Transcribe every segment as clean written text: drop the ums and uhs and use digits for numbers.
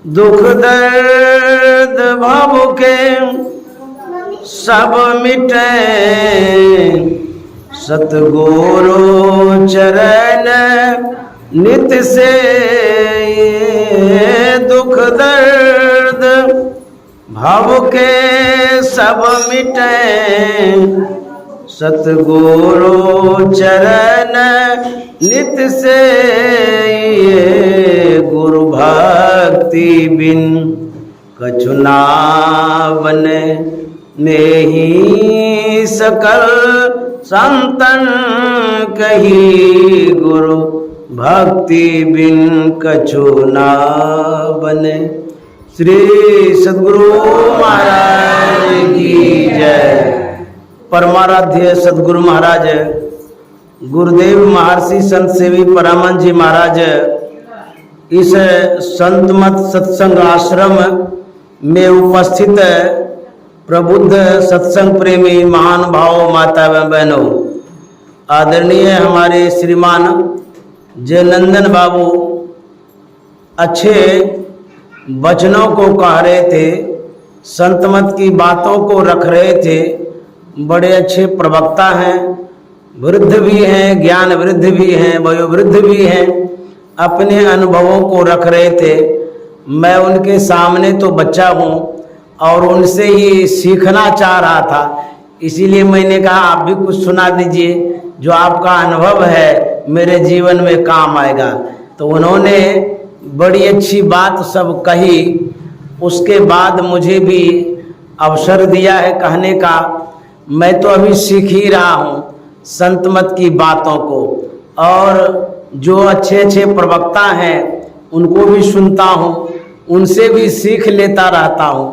दुख दर्द भव के सब मिटे, सतगुरु चरण नित से। दुख दर्द भव के सब मिटे, सतगुरु चरण नित से। गुरु भक्ति बिन कछु ना बने, नेहि सकल संतन कही। गुरु भक्ति बिन कछु ना बने। श्री सद्गुरु महाराज की जय। परमाराध्य सद्गुरु महाराज गुरुदेव महर्षि संत सेवी परामन जी महाराज इस संत मत सत्संग आश्रम में उपस्थित प्रबुद्ध सत्संग प्रेमी महानुभाव माता एवं बहनों, आदरणीय हमारे श्रीमान जयनंदन बाबू अच्छे वचनों को कह रहे थे, संत मत की बातों को रख रहे थे। बड़े अच्छे प्रवक्ता हैं, वृद्ध भी हैं, ज्ञान वृद्ध भी हैं, वयोवृद्ध भी हैं, अपने अनुभवों को रख रहे थे। मैं उनके सामने तो बच्चा हूँ और उनसे ही सीखना चाह रहा था, इसीलिए मैंने कहा आप भी कुछ सुना दीजिए जो आपका अनुभव है मेरे जीवन में काम आएगा। तो उन्होंने बड़ी अच्छी बात सब कही। उसके बाद मुझे भी अवसर दिया है कहने का। मैं तो अभी सीख ही रहा हूँ संत मत की बातों को, और जो अच्छे अच्छे प्रवक्ता हैं उनको भी सुनता हूँ, उनसे भी सीख लेता रहता हूँ।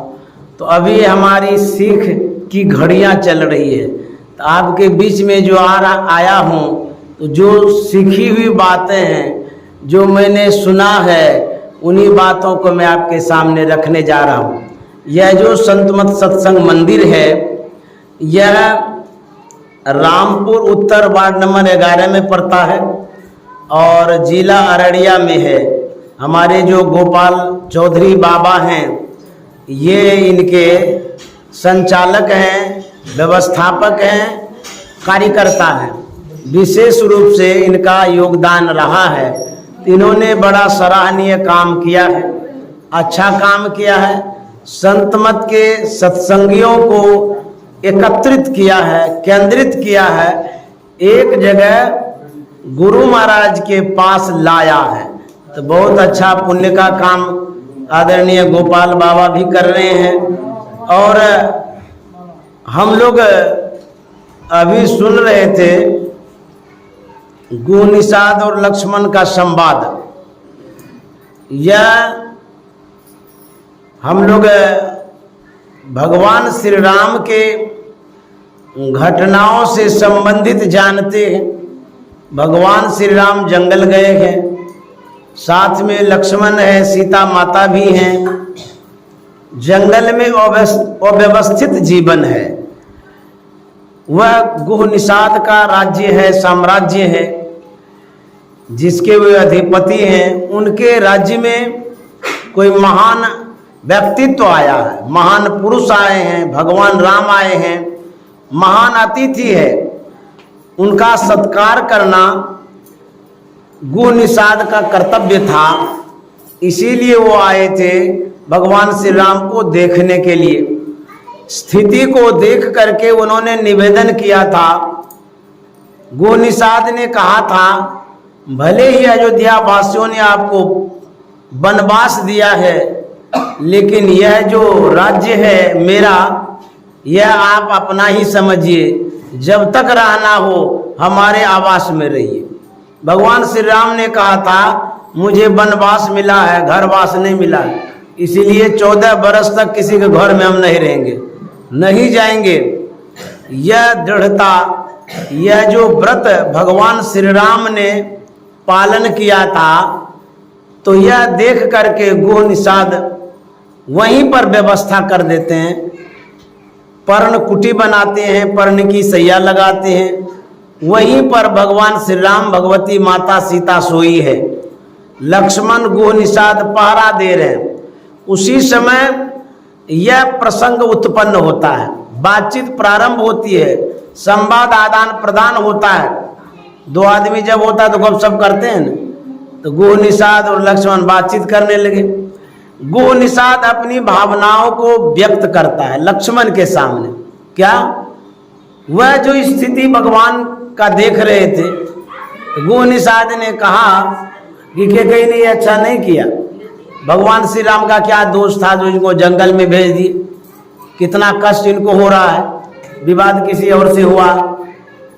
तो अभी हमारी सीख की घड़ियाँ चल रही है। तो आपके बीच में जो आया हूँ, तो जो सीखी हुई बातें हैं, जो मैंने सुना है, उन्हीं बातों को मैं आपके सामने रखने जा रहा हूँ। यह जो संत मत सत्संग मंदिर है, यह रामपुर उत्तर वार्ड नंबर 11 में पड़ता है और जिला अररिया में है। हमारे जो गोपाल चौधरी बाबा हैं, ये इनके संचालक हैं, व्यवस्थापक हैं, कार्यकर्ता हैं। विशेष रूप से इनका योगदान रहा है। इन्होंने बड़ा सराहनीय काम किया है, अच्छा काम किया है। संत मत के सत्संगियों को एकत्रित किया है, केंद्रित किया है, एक जगह गुरु महाराज के पास लाया है। तो बहुत अच्छा पुण्य का काम आदरणीय गोपाल बाबा भी कर रहे हैं। और हम लोग अभी सुन रहे थे गुह निषाद और लक्ष्मण का संवाद। यह हम लोग भगवान श्री राम के घटनाओं से संबंधित जानते हैं। भगवान श्री राम जंगल गए हैं, साथ में लक्ष्मण है, सीता माता भी हैं। जंगल में अव्यवस्थित जीवन है। वह गुह निषाद का राज्य है, साम्राज्य है, जिसके वे अधिपति हैं। उनके राज्य में कोई महान व्यक्तित्व आया है, महान पुरुष आए हैं, भगवान राम आए हैं, महान अतिथि है। उनका सत्कार करना गुह निषाद का कर्तव्य था। इसीलिए वो आए थे भगवान श्री राम को देखने के लिए। स्थिति को देख करके उन्होंने निवेदन किया था। गुह निषाद ने कहा था, भले ही अयोध्या वासियों ने आपको वनवास दिया है, लेकिन यह जो राज्य है मेरा, यह आप अपना ही समझिए। जब तक रहना हो हमारे आवास में रहिए। भगवान श्री राम ने कहा था, मुझे वनवास मिला है, घरवास नहीं मिला है, इसीलिए 14 बरस तक किसी के घर में हम नहीं रहेंगे, नहीं जाएंगे। यह दृढ़ता, यह जो व्रत भगवान श्री राम ने पालन किया था, तो यह देख करके गुह निषाद वहीं पर व्यवस्था कर देते हैं। पर्ण कुटी बनाते हैं, पर्ण की सैया लगाते हैं। वहीं पर भगवान श्री राम, भगवती माता सीता सोई है। लक्ष्मण गुह निषाद पहरा दे रहे हैं। उसी समय यह प्रसंग उत्पन्न होता है, बातचीत प्रारंभ होती है, संवाद आदान प्रदान होता है। दो आदमी जब होता है तो गपशप करते हैं ना, तो गुह निषाद और लक्ष्मण बातचीत करने लगे। गुह निषाद अपनी भावनाओं को व्यक्त करता है लक्ष्मण के सामने। क्या? वह जो स्थिति भगवान का देख रहे थे, तो गुह निषाद ने कहा कि कहीं ने अच्छा नहीं किया, भगवान श्री राम का क्या दोष था जो इनको जंगल में भेज दिए, कितना कष्ट इनको हो रहा है, विवाद किसी और से हुआ,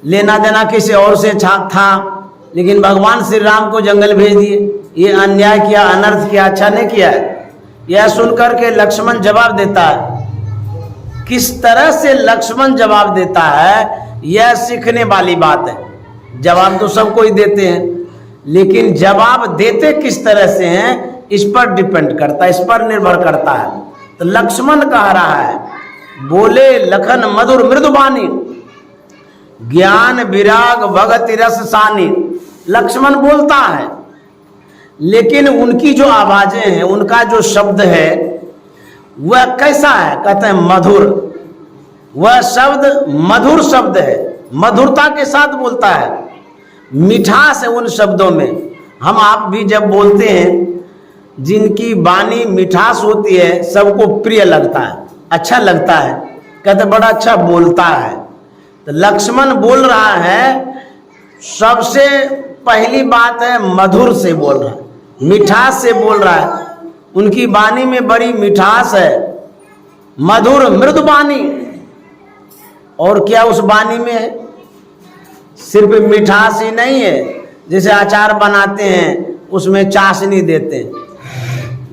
लेना देना किसी और से था, लेकिन भगवान श्री राम को जंगल भेज दिए, ये अन्याय किया, अनर्थ किया, अच्छा नहीं किया है। यह सुनकर के लक्ष्मण जवाब देता है। किस तरह से लक्ष्मण जवाब देता है यह सीखने वाली बात है। जवाब तो सबको ही देते हैं, लेकिन जवाब देते किस तरह से हैं इस पर डिपेंड करता है, इस पर निर्भर करता है। तो लक्ष्मण कह रहा है, बोले लखन मधुर मृदुबानी, ज्ञान विराग भगति रस सानी। लक्ष्मण बोलता है, लेकिन उनकी जो आवाजें हैं, उनका जो शब्द है वह कैसा है? कहते हैं मधुर। वह शब्द मधुर शब्द है, मधुरता के साथ बोलता है, मिठास है उन शब्दों में। हम आप भी जब बोलते हैं, जिनकी वाणी मिठास होती है सबको प्रिय लगता है, अच्छा लगता है, कहते बड़ा अच्छा बोलता है। तो लक्ष्मण बोल रहा है, सबसे पहली बात है मधुर से बोल रहा है, मिठास से बोल रहा है। उनकी वाणी में बड़ी मिठास है, मधुर मृदु वाणी। और क्या उस वाणी में है? सिर्फ मिठास ही नहीं है, जैसे अचार बनाते हैं उसमें चाशनी देते हैं,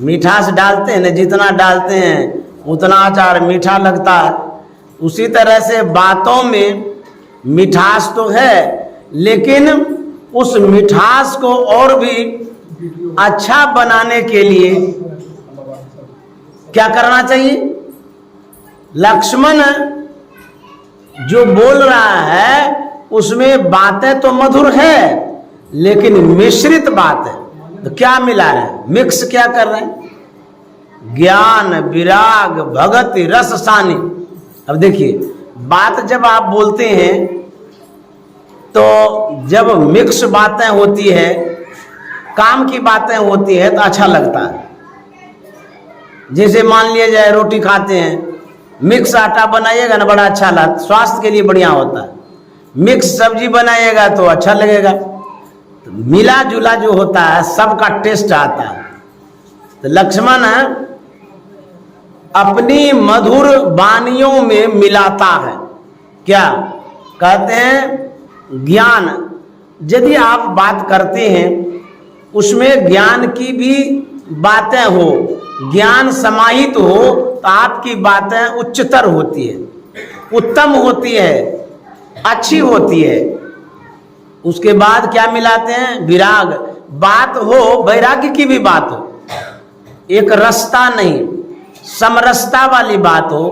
मिठास डालते हैं ना, जितना डालते हैं उतना अचार मीठा लगता है। उसी तरह से बातों में मिठास तो है, लेकिन उस मिठास को और भी अच्छा बनाने के लिए क्या करना चाहिए? लक्ष्मण जो बोल रहा है उसमें बातें तो मधुर है, लेकिन मिश्रित बात है। तो क्या मिला है? मिक्स क्या कर रहे हैं? ज्ञान विराग भगति रस सानी। अब देखिए, बात जब आप बोलते हैं तो जब मिक्स बातें होती है, काम की बातें होती है, तो अच्छा लगता है। जैसे मान लिया जाए रोटी खाते हैं, मिक्स आटा बनाइएगा ना, बड़ा अच्छा लगता, स्वास्थ्य के लिए बढ़िया होता है। मिक्स सब्जी बनाइएगा तो अच्छा लगेगा। तो मिला जुला जो होता है सबका टेस्ट आता है। तो लक्ष्मण अपनी मधुर वाणियों में मिलाता है। क्या कहते हैं? ज्ञान। यदि आप बात करते हैं उसमें ज्ञान की भी बातें हो, ज्ञान समाहित हो, तो आपकी बातें उच्चतर होती है, उत्तम होती है, अच्छी होती है। उसके बाद क्या मिलाते हैं? विराग। बात हो, वैराग्य की भी बात हो, एक रसता नहीं, समरसता वाली बात हो,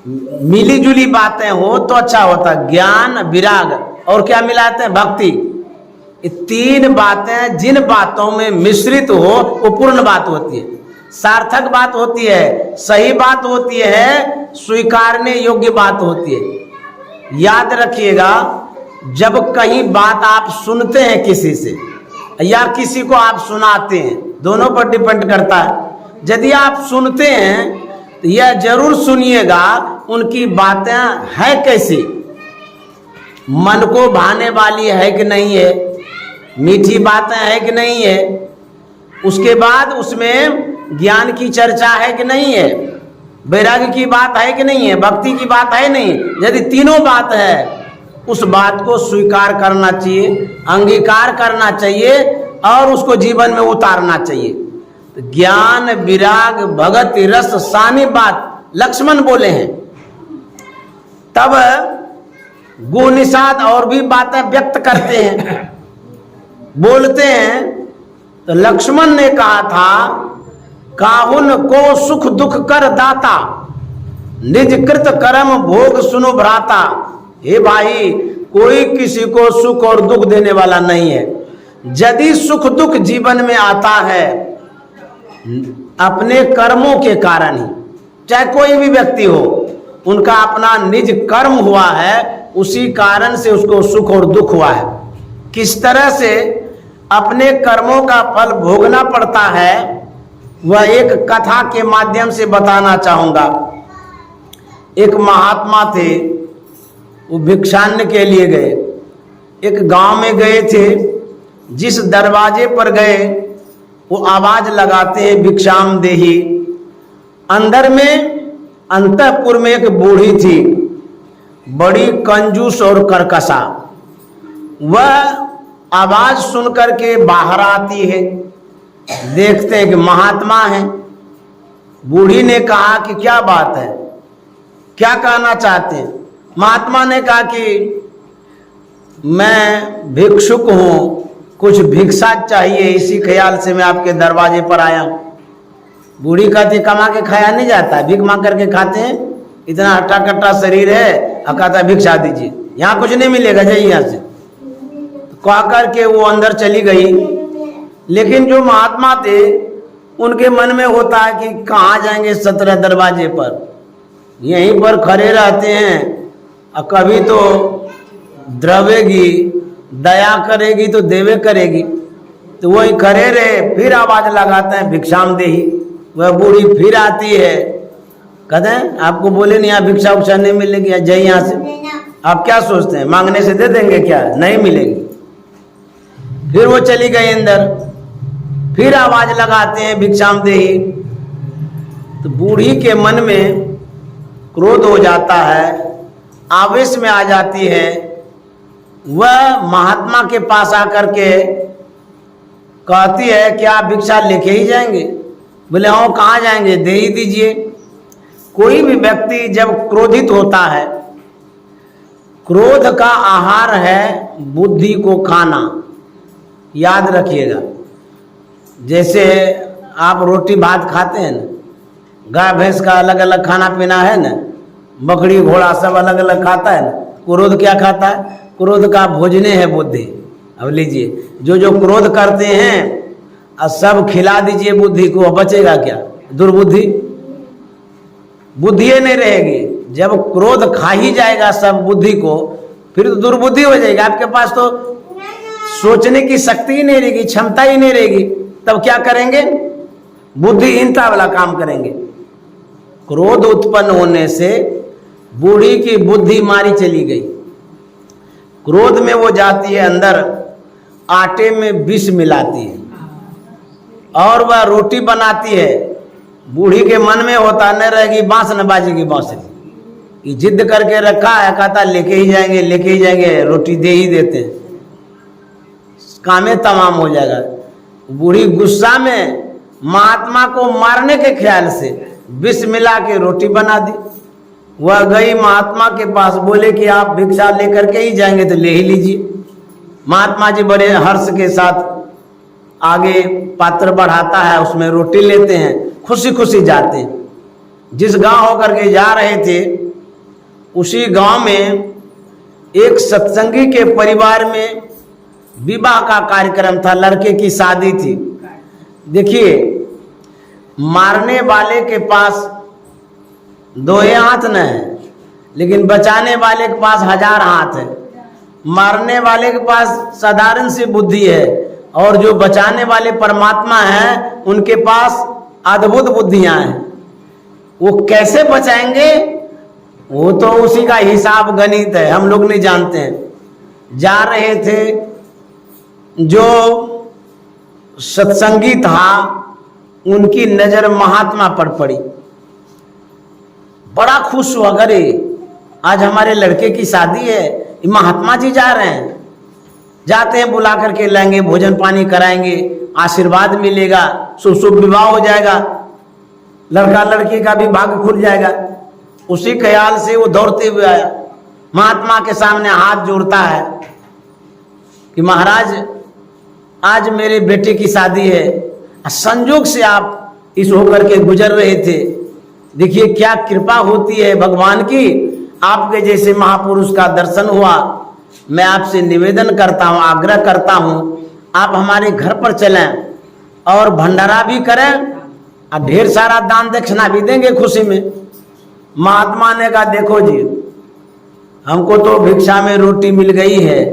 मिली जुली बातें हो तो अच्छा होता है। ज्ञान विराग और क्या मिलाते हैं? भक्ति। ये तीन बातें जिन बातों में मिश्रित हो वो पूर्ण बात होती है, सार्थक बात होती है, सही बात होती है, स्वीकारने योग्य बात होती है। याद रखिएगा, जब कहीं बात आप सुनते हैं किसी से या किसी को आप सुनाते हैं, दोनों पर डिपेंड करता है। यदि आप सुनते हैं तो यह जरूर सुनिएगा उनकी बातें है कैसी, मन को भाने वाली है कि नहीं है, मीठी बातें है कि नहीं है, उसके बाद उसमें ज्ञान की चर्चा है कि नहीं है, वैराग्य की बात है कि नहीं है, भक्ति की बात है नहीं। यदि तीनों बात है, उस बात को स्वीकार करना चाहिए, अंगीकार करना चाहिए और उसको जीवन में उतारना चाहिए। तो ज्ञान विराग भगति रस सानी बात लक्ष्मण बोले हैं। तब गुह निषाद और भी बातें व्यक्त करते हैं, बोलते हैं। तो लक्ष्मण ने कहा था, काहुन को सुख दुख कर दाता, निज कृत कर्म भोग सुनो भ्राता। हे भाई, कोई किसी को सुख और दुख देने वाला नहीं है। यदि सुख दुख जीवन में आता है अपने कर्मों के कारण ही, चाहे कोई भी व्यक्ति हो, उनका अपना निज कर्म हुआ है, उसी कारण से उसको सुख और दुख हुआ है। किस तरह से अपने कर्मों का फल भोगना पड़ता है वह एक कथा के माध्यम से बताना चाहूँगा। एक महात्मा थे, वो भिक्षान्न के लिए गए। एक गांव में गए थे, जिस दरवाजे पर गए वो आवाज लगाते हैं भिक्षाम देही। अंदर में अंतःपुर में एक बूढ़ी थी, बड़ी कंजूस और कर्कशा। वह आवाज सुन करके बाहर आती है, देखते हैं कि महात्मा है। बूढ़ी ने कहा कि क्या बात है, क्या कहना चाहते हैं? महात्मा ने कहा कि मैं भिक्षुक हूँ, कुछ भिक्षा चाहिए, इसी ख्याल से मैं आपके दरवाजे पर आया हूँ। बूढ़ी कहती कमा के खाया नहीं जाता, भीख मांग करके खाते हैं, इतना हट्टा कट्टा शरीर है, और कहता भिक्षा दीजिए, यहाँ कुछ नहीं मिलेगा, जाइए यहाँ से। कह करके वो अंदर चली गई। लेकिन जो महात्मा थे उनके मन में होता है कि कहाँ जाएंगे 17 दरवाजे पर, यहीं पर खड़े रहते हैं, और कभी तो द्रवेगी, दया करेगी तो देवे करेगी, तो वही खड़े रहे। फिर आवाज लगाते हैं भिक्षाम देही। वह बूढ़ी फिर आती है, कहते हैं आपको बोले नहीं यहाँ भिक्षा उक्षा नहीं मिलेगी, जाइए यहाँ से। आप क्या सोचते हैं मांगने से दे देंगे क्या? नहीं मिलेगी। फिर वो चली गई अंदर, फिर आवाज लगाते हैं भिक्षाम देही। तो बूढ़ी के मन में क्रोध हो जाता है, आवेश में आ जाती है। वह महात्मा के पास आकर के कहती है कि आप भिक्षा लेके ही जाएंगे? बोले हाँ, कहाँ जाएंगे, दे ही दीजिए। कोई भी व्यक्ति जब क्रोधित होता है, क्रोध का आहार है बुद्धि को खाना, याद रखिएगा। जैसे आप रोटी भात खाते हैं ना, गाय भैंस का अलग अलग खाना पीना है ना, बकरी घोड़ा सब अलग अलग खाता है ना। क्रोध क्या खाता है? क्रोध का भोजने है बुद्धि। अब लीजिए, जो जो क्रोध करते हैं और सब खिला दीजिए बुद्धि को, बचेगा क्या? दुर्बुद्धि, बुद्धि नहीं रहेगी। जब क्रोध खा ही जाएगा सब बुद्धि को, फिर तो दुर्बुद्धि हो जाएगी। आपके पास तो सोचने की शक्ति ही नहीं रहेगी, क्षमता ही नहीं रहेगी, तब क्या करेंगे? बुद्धिहीनता वाला काम करेंगे। क्रोध उत्पन्न होने से बूढ़ी की बुद्धि मारी चली गई। क्रोध में वो जाती है अंदर, आटे में विष मिलाती है और वह रोटी बनाती है। बूढ़ी के मन में होता न रहेगी बांस न बाजेगी बांसुरी, ये जिद करके रखा है, कहता लेके ही जाएंगे, लेके ही जाएंगे, रोटी दे ही देते हैं, कामे तमाम हो जाएगा। बूढ़ी गुस्सा में महात्मा को मारने के ख्याल से विष मिला के रोटी बना दी। वह गई महात्मा के पास, बोले कि आप भिक्षा लेकर के ही जाएंगे तो ले ही लीजिए। महात्मा जी बड़े हर्ष के साथ आगे पात्र बढ़ाता है, उसमें रोटी लेते हैं, खुशी खुशी जाते हैं। जिस गांव होकर के जा रहे थे उसी गांव में एक सत्संगी के परिवार में विवाह का कार्यक्रम था, लड़के की शादी थी। देखिए, मारने वाले के पास 2 हाथ न है, लेकिन बचाने वाले के पास 1000 हाथ है। मारने वाले के पास साधारण सी बुद्धि है, और जो बचाने वाले परमात्मा हैं उनके पास अद्भुत बुद्धियां हैं। वो कैसे बचाएंगे वो तो उसी का हिसाब गणित है, हम लोग नहीं जानते हैं। जा रहे थे, जो सत्संगी था उनकी नजर महात्मा पर पड़ी, बड़ा खुश हुआ, अरे आज हमारे लड़के की शादी है, महात्मा जी जा रहे हैं। जाते हैं, बुला करके लाएंगे, भोजन पानी कराएंगे, आशीर्वाद मिलेगा, शुभ विवाह हो जाएगा, लड़का लड़की का भी भाग्य खुल जाएगा। उसी ख्याल से वो दौड़ते हुए आया, महात्मा के सामने हाथ जोड़ता है कि महाराज आज मेरे बेटे की शादी है, संजोग से आप इस होकर के गुजर रहे थे। देखिए क्या कृपा होती है भगवान की, आपके जैसे महापुरुष का दर्शन हुआ। मैं आपसे निवेदन करता हूँ, आग्रह करता हूँ, आप हमारे घर पर चलें और भंडारा भी करें और ढेर सारा दान दक्षिणा भी देंगे खुशी में। महात्मा ने कहा देखो जी, हमको तो भिक्षा में रोटी मिल गई है,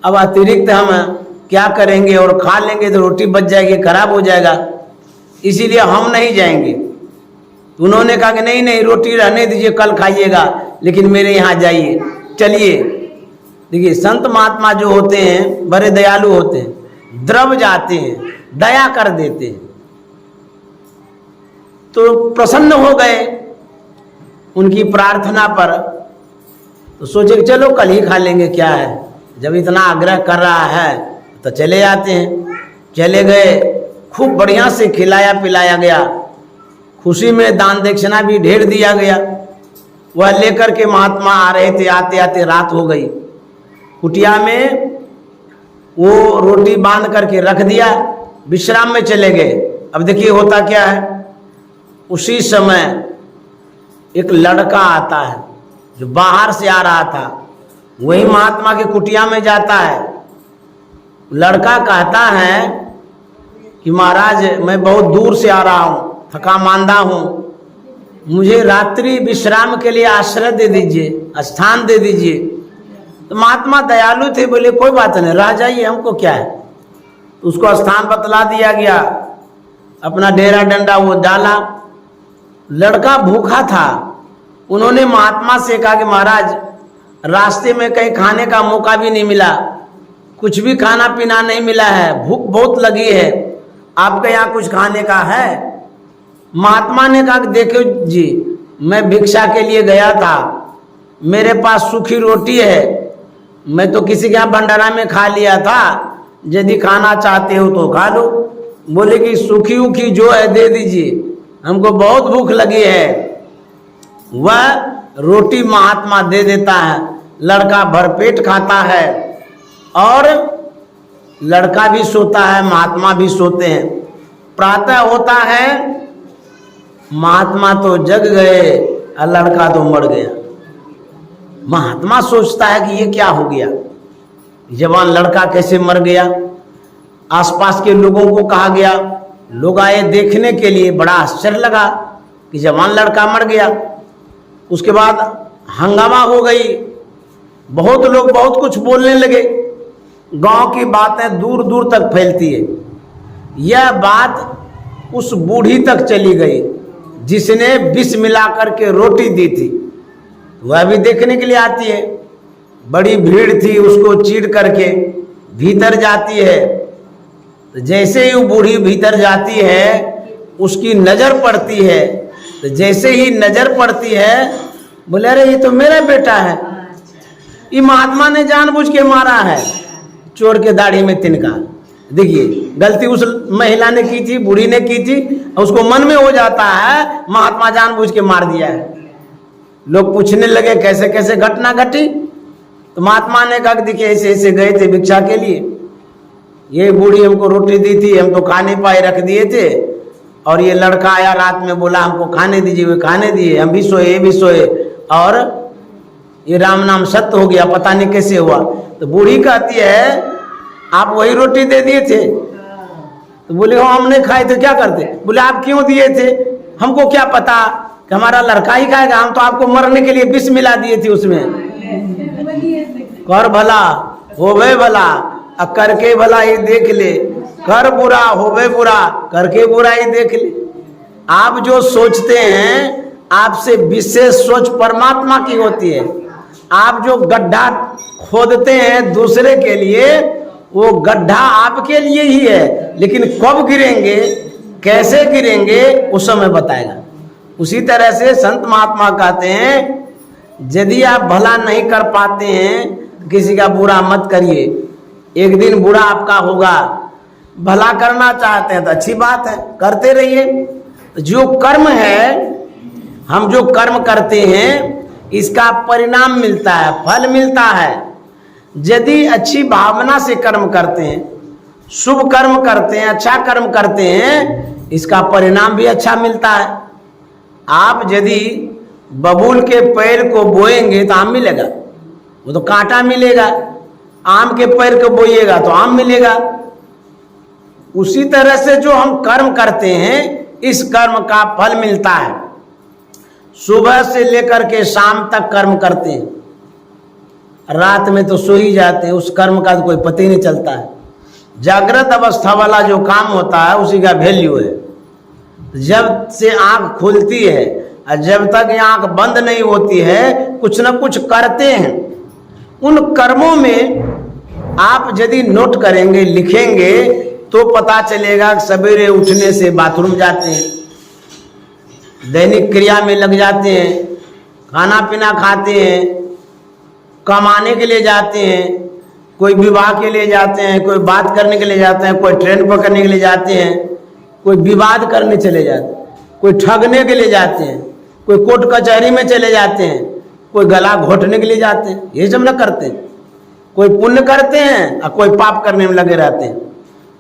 अब अतिरिक्त हम क्या करेंगे, और खा लेंगे तो रोटी बच जाएगी, खराब हो जाएगा, इसीलिए हम नहीं जाएंगे। उन्होंने कहा कि नहीं नहीं, रोटी रहने दीजिए, कल खाइएगा, लेकिन मेरे यहाँ जाइए, चलिए। देखिए संत महात्मा जो होते हैं बड़े दयालु होते हैं, द्रव जाते हैं, दया कर देते हैं। तो प्रसन्न हो गए उनकी प्रार्थना पर, तो सोचे कि चलो कल ही खा लेंगे, क्या है, जब इतना आग्रह कर रहा है तो चले जाते हैं। चले गए, खूब बढ़िया से खिलाया पिलाया गया, खुशी में दान दक्षिणा भी ढेर दिया गया। वह लेकर के महात्मा आ रहे थे, आते आते रात हो गई। कुटिया में वो रोटी बांध करके रख दिया, विश्राम में चले गए। अब देखिए होता क्या है, उसी समय एक लड़का आता है जो बाहर से आ रहा था, वही महात्मा के कुटिया में जाता है। लड़का कहता है कि महाराज मैं बहुत दूर से आ रहा हूँ, थका मांदा हूँ, मुझे रात्रि विश्राम के लिए आश्रय दे दीजिए, स्थान दे दीजिए। तो महात्मा दयालु थे, बोले कोई बात नहीं, रह जाइए, हमको क्या है। तो उसको स्थान बतला दिया गया, अपना डेरा डंडा वो डाला। लड़का भूखा था, उन्होंने महात्मा से कहा कि महाराज रास्ते में कहीं खाने का मौका भी नहीं मिला, कुछ भी खाना पीना नहीं मिला है, भूख बहुत लगी है, आपके यहाँ कुछ खाने का है। महात्मा ने कहा कि देखो जी, मैं भिक्षा के लिए गया था, मेरे पास सूखी रोटी है, मैं तो किसी के यहाँ भंडारा में खा लिया था, यदि खाना चाहते हो तो खा लो। बोले कि सूखी उखी जो है दे दीजिए, हमको बहुत भूख लगी है। वह रोटी महात्मा दे देता है, लड़का भरपेट खाता है, और लड़का भी सोता है, महात्मा भी सोते हैं। प्रातः होता है, महात्मा तो जग गए और लड़का तो मर गया। महात्मा सोचता है कि ये क्या हो गया, जवान लड़का कैसे मर गया। आसपास के लोगों को कहा गया, लोग आए देखने के लिए, बड़ा आश्चर्य लगा कि जवान लड़का मर गया। उसके बाद हंगामा हो गई, बहुत लोग बहुत कुछ बोलने लगे, गांव की बातें दूर दूर तक फैलती है। यह बात उस बूढ़ी तक चली गई जिसने विष मिला करके रोटी दी थी, वह भी देखने के लिए आती है। बड़ी भीड़ थी, उसको चीर करके भीतर जाती है। तो जैसे ही वो बूढ़ी भीतर जाती है, उसकी नजर पड़ती है, तो जैसे ही नजर पड़ती है, बोले अरे ये तो मेरा बेटा है, ये महात्मा ने जानबूझ के मारा है, चोर के दाढ़ी में तिनका। देखिए गलती उस महिला ने की थी, बूढ़ी ने की थी, उसको मन में हो जाता है महात्मा जानबूझ के मार दिया है। लोग पूछने लगे कैसे कैसे घटना घटी। तो महात्मा ने कहा देखिए ऐसे ऐसे गए थे भिक्षा के लिए, ये बूढ़ी हमको रोटी दी थी, हम तो खा नहीं पाए, रख दिए थे, और ये लड़का आया रात में बोला हमको खाने दीजिए, वे खाने दिए, हम भी सोए, ये भी सोए, और ये राम नाम सत्य हो गया, पता नहीं कैसे हुआ। तो बूढ़ी कहती है आप वही रोटी दे दिए थे? तो बोले हाँ हमने खाए थे, क्या करते? बोले आप क्यों दिए थे? हमको क्या पता कि हमारा लड़का ही खाएगा, हम तो आपको मरने के लिए विष मिला दिए थे उसमें। कर भला होवे भला, करके भला ही देख ले, कर बुरा होवे बुरा, करके बुरा ही देख ले। आप जो सोचते हैं आपसे विशेष सोच परमात्मा की होती है। आप जो गड्ढा खोदते हैं दूसरे के लिए, वो गड्ढा आपके लिए ही है, लेकिन कब गिरेंगे कैसे गिरेंगे उस समय बताएगा। उसी तरह से संत महात्मा कहते हैं यदि आप भला नहीं कर पाते हैं किसी का बुरा मत करिए, एक दिन बुरा आपका होगा। भला करना चाहते हैं तो अच्छी बात है, करते रहिए। जो कर्म है, हम जो कर्म करते हैं इसका परिणाम मिलता है, फल मिलता है। यदि अच्छी भावना से कर्म करते हैं, शुभ कर्म करते हैं, अच्छा कर्म करते हैं, इसका परिणाम भी अच्छा मिलता है। आप यदि बबूल के पेड़ को बोएंगे तो आम मिलेगा, वो तो कांटा मिलेगा। आम के पेड़ को बोइएगा तो आम मिलेगा। उसी तरह से जो हम कर्म करते हैं इस कर्म का फल मिलता है। सुबह से लेकर के शाम तक कर्म करते हैं, रात में तो सो ही जाते हैं, उस कर्म का तो कोई पता ही नहीं चलता है। जागृत अवस्था वाला जो काम होता है उसी का वैल्यू है। जब से आंख खुलती है और जब तक ये आंख बंद नहीं होती है कुछ न कुछ करते हैं। उन कर्मों में आप यदि नोट करेंगे, लिखेंगे, तो पता चलेगा कि सवेरे उठने से बाथरूम जाते हैं, दैनिक क्रिया में लग जाते हैं, खाना पीना खाते हैं, कमाने के लिए जाते हैं, कोई विवाह के लिए जाते हैं, कोई बात करने के लिए जाते हैं, कोई ट्रेन पकड़ने के लिए जाते हैं, कोई विवाद करने चले जाते हैं, कोई ठगने के लिए जाते हैं, कोई कोर्ट कचहरी में चले जाते हैं, कोई गला घोटने के लिए जाते हैं। ये सब न करते हैं। कोई पुण्य करते हैं और कोई पाप करने में लगे रहते हैं।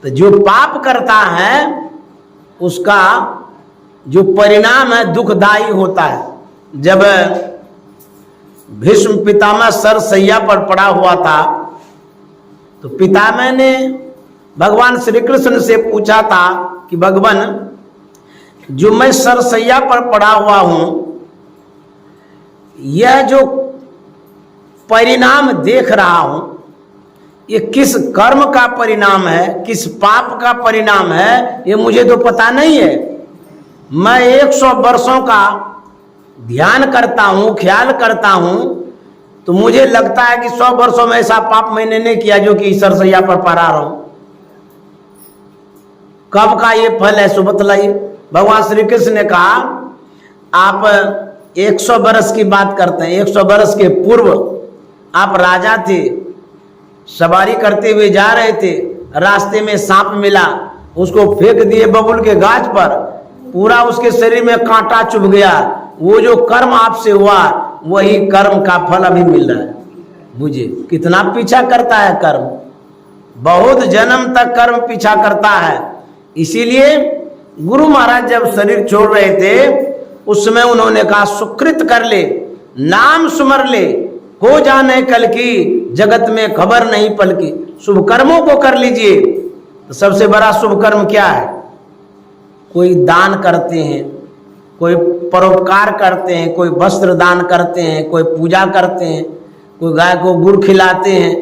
तो जो पाप करता है उसका जो परिणाम है दुखदायी होता है। जब भीष्म पितामह सरसैया पर पड़ा हुआ था तो पितामह ने भगवान श्री कृष्ण से पूछा था कि भगवान, जो मैं सरसैया पर पड़ा हुआ हूं, यह जो परिणाम देख रहा हूं, ये किस कर्म का परिणाम है, किस पाप का परिणाम है, ये मुझे तो पता नहीं है। मैं 100 वर्षों का ध्यान करता हूं, ख्याल करता हूं, तो मुझे लगता है कि 100 वर्षों में ऐसा पाप मैंने नहीं किया जो कि सरसैया पर पड़ा रहा हूं। कब का ये फल है सो बतलाइए। भगवान श्री कृष्ण ने कहा, आप 100 वर्ष की बात करते हैं, 100 वर्ष के पूर्व आप राजा थे, सवारी करते हुए जा रहे थे, रास्ते में सांप मिला, उसको फेंक दिए बबुल के गाछ पर, पूरा उसके शरीर में कांटा चुभ गया। वो जो कर्म आपसे हुआ वही कर्म का फल अभी मिल रहा है। मुझे कितना पीछा करता है कर्म, बहुत जन्म तक कर्म पीछा करता है। इसीलिए गुरु महाराज जब शरीर छोड़ रहे थे उस समय उन्होंने कहा, सुकृत कर ले, नाम सुमर ले, हो जाने कल की, जगत में खबर नहीं पल की। शुभ कर्मों को कर लीजिए। तो सबसे बड़ा शुभ कर्म क्या है? कोई दान करते हैं, कोई परोपकार करते हैं, कोई वस्त्र दान करते हैं, कोई पूजा करते हैं, कोई गाय को गुड़ खिलाते हैं,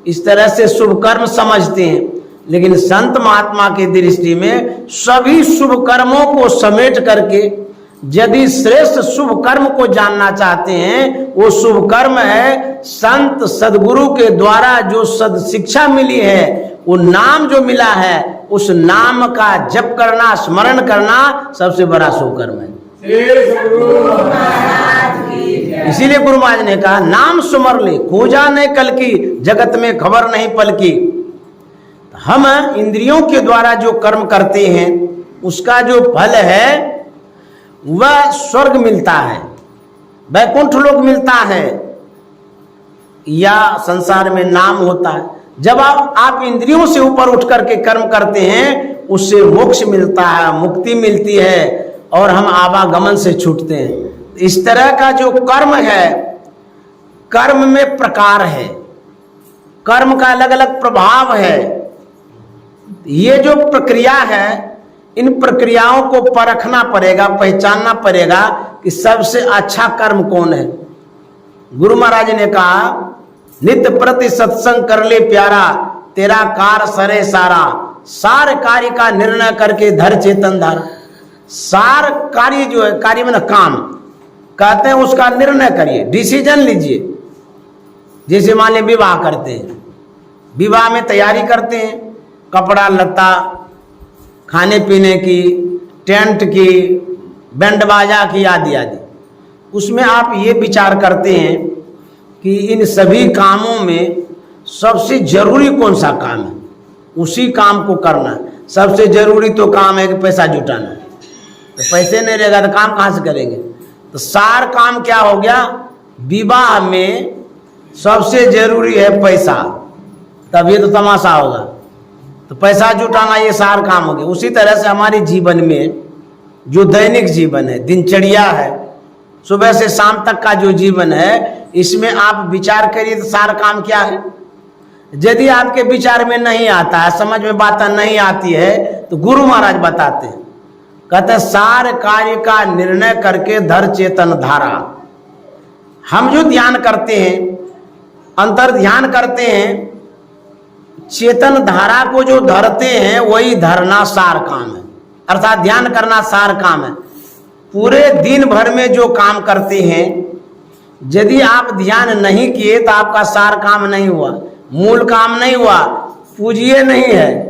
इस तरह से शुभ कर्म समझते हैं। लेकिन संत महात्मा की दृष्टि में सभी शुभ कर्मों को समेट करके यदि श्रेष्ठ शुभ कर्म को जानना चाहते हैं, वो शुभ कर्म है संत सदगुरु के द्वारा जो सद शिक्षा मिली है, वो नाम जो मिला है, उस नाम का जप करना, स्मरण करना सबसे बड़ा शुभ कर्म है। इसीलिए गुरु महाराज ने कहा, नाम सुमर ले, खोजा नहीं कल की, जगत में खबर नहीं पल की। हम इंद्रियों के द्वारा जो कर्म करते हैं उसका जो फल है वह स्वर्ग मिलता है, वैकुंठ लोक मिलता है, या संसार में नाम होता है। जब आप इंद्रियों से ऊपर उठ करके कर्म करते हैं उससे मोक्ष मिलता है, मुक्ति मिलती है और हम आवागमन से छूटते हैं। इस तरह का जो कर्म है, कर्म में प्रकार है, कर्म का अलग अलग प्रभाव है। ये जो प्रक्रिया है, इन प्रक्रियाओं को परखना पड़ेगा, पहचानना पड़ेगा कि सबसे अच्छा कर्म कौन है। गुरु महाराज ने कहा, नित्य प्रति सत्संग कर ले प्यारा, तेरा कार सरे सारा, सार कार्य का निर्णय करके धर चेतन धारा। सार कार्य जो है, कार्य में काम कहते हैं, उसका निर्णय करिए, डिसीजन लीजिए। जैसे मान लीजिए विवाह करते हैं, विवाह में तैयारी करते हैं, कपड़ा लत्ता, खाने पीने की, टेंट की, बैंड बाजा की, आदि आदि। उसमें आप ये विचार करते हैं कि इन सभी कामों में सबसे जरूरी कौन सा काम है, उसी काम को करना है। सबसे जरूरी तो काम है कि पैसा जुटाना है, तो पैसे नहीं रहेगा तो काम कहाँ से करेंगे। तो सार काम क्या हो गया, विवाह में सबसे जरूरी है पैसा, तब ये तो तमाशा होगा। तो पैसा जुटाना ये सार काम हो गया। उसी तरह से हमारे जीवन में जो दैनिक जीवन है, दिनचर्या है, सुबह से शाम तक का जो जीवन है, इसमें आप विचार करिए तो सार काम क्या है। यदि आपके विचार में नहीं आता है, समझ में बात नहीं आती है, तो गुरु महाराज बताते हैं, कहते सार कार्य का निर्णय करके धर चेतन धारा। हम जो ध्यान करते हैं, अंतर ध्यान करते हैं, चेतन धारा को जो धरते हैं वही धरना सार काम है, अर्थात ध्यान करना सार काम है। पूरे दिन भर में जो काम करते हैं, यदि आप ध्यान नहीं किए तो आपका सार काम नहीं हुआ, मूल काम नहीं हुआ, पूजिए नहीं है।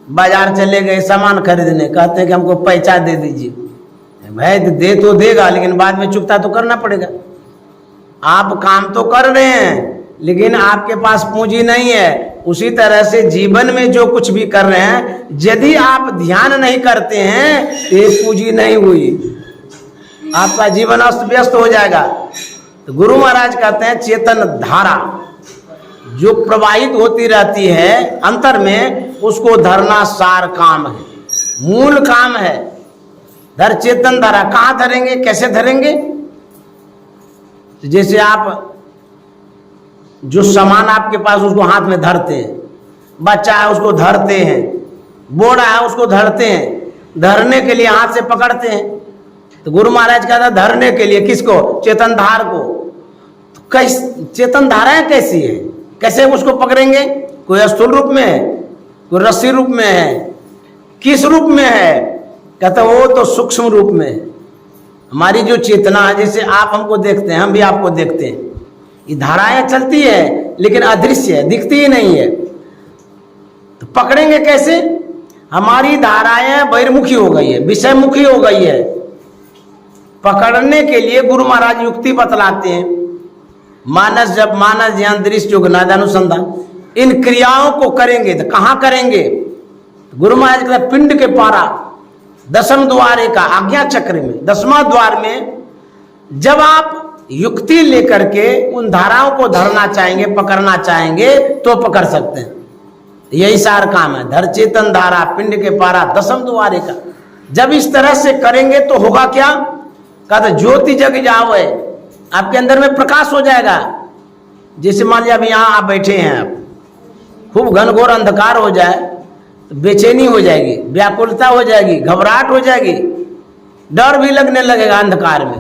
बाजार चले गए सामान खरीदने, कहते हैं कि हमको पैसा दे दीजिए। भाई दे तो देगा, लेकिन बाद में चुकता तो करना पड़ेगा। आप काम तो कर रहे हैं, लेकिन आपके पास पूंजी नहीं है। उसी तरह से जीवन में जो कुछ भी कर रहे हैं, यदि आप ध्यान नहीं करते हैं तो ये पूंजी नहीं हुई, आपका जीवन अस्त व्यस्त हो जाएगा। तो गुरु महाराज कहते हैं चेतन धारा जो प्रवाहित होती रहती है अंतर में, उसको धरना सार काम है, मूल काम है। धर चेतन धारा, कहाँ धरेंगे, कैसे धरेंगे? जैसे आप जो सामान आपके पास उसको हाथ में धरते हैं, बच्चा है उसको धरते हैं, बोड़ा है उसको धरते हैं, धरने के लिए हाथ से पकड़ते हैं। तो गुरु महाराज कहता है धरने के लिए किसको? चेतन धार को। तो कैस चेतन धाराएं कैसी है, कैसे उसको पकड़ेंगे? कोई स्थूल रूप में है, कोई रस्सी रूप में है, किस रूप में है? कहता वो तो सूक्ष्म रूप में है। हमारी जो चेतना है, जैसे आप हमको देखते हैं, हम भी आपको देखते हैं, ये धाराएं चलती है लेकिन अदृश्य है, दिखती ही नहीं है। तो पकड़ेंगे कैसे? हमारी धाराएं बहिर्मुखी हो गई है, विषयमुखी हो गई है। पकड़ने के लिए गुरु महाराज युक्ति बतलाते हैं। मानस जब मानस ज्ञान दृश्य योग नादानुसंधान, इन क्रियाओं को करेंगे तो कहाँ करेंगे? गुरु महाराज कहते पिंड के पारा दसम द्वारे का आज्ञा चक्र में 10वां द्वार में जब आप युक्ति लेकर के उन धाराओं को धरना चाहेंगे, पकड़ना चाहेंगे तो पकड़ सकते हैं। यही सार काम है, धर चेतन धारा पिंड के पारा दसम द्वारे का। जब इस तरह से करेंगे तो होगा क्या? कहते ज्योति जग जावे, आपके अंदर में प्रकाश हो जाएगा। जैसे मान लिया अभी यहाँ आप बैठे हैं, आप खूब घनघोर अंधकार हो जाए तो बेचैनी हो जाएगी, व्याकुलता हो जाएगी, घबराहट हो जाएगी, डर भी लगने लगेगा अंधकार में।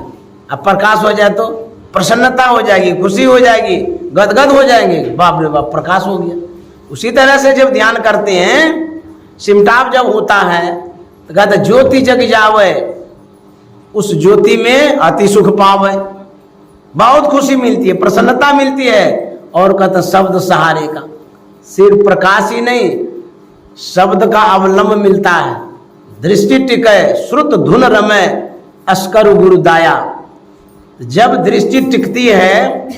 अब प्रकाश हो जाए तो प्रसन्नता हो जाएगी, खुशी हो जाएगी, गदगद हो जाएंगे, बाप रे बाप प्रकाश हो गया। उसी तरह से जब ध्यान करते हैं, सिमटाव जब होता है तो कहते ज्योति जग जावे, उस ज्योति में अति सुख पावे, बहुत खुशी मिलती है, प्रसन्नता मिलती है। और कहते शब्द सहारे का, सिर्फ प्रकाश ही नहीं, शब्द का अवलंब मिलता है। दृष्टि टिके श्रुत धुन रमे अस्कर गुरुदाया। जब दृष्टि टिकती है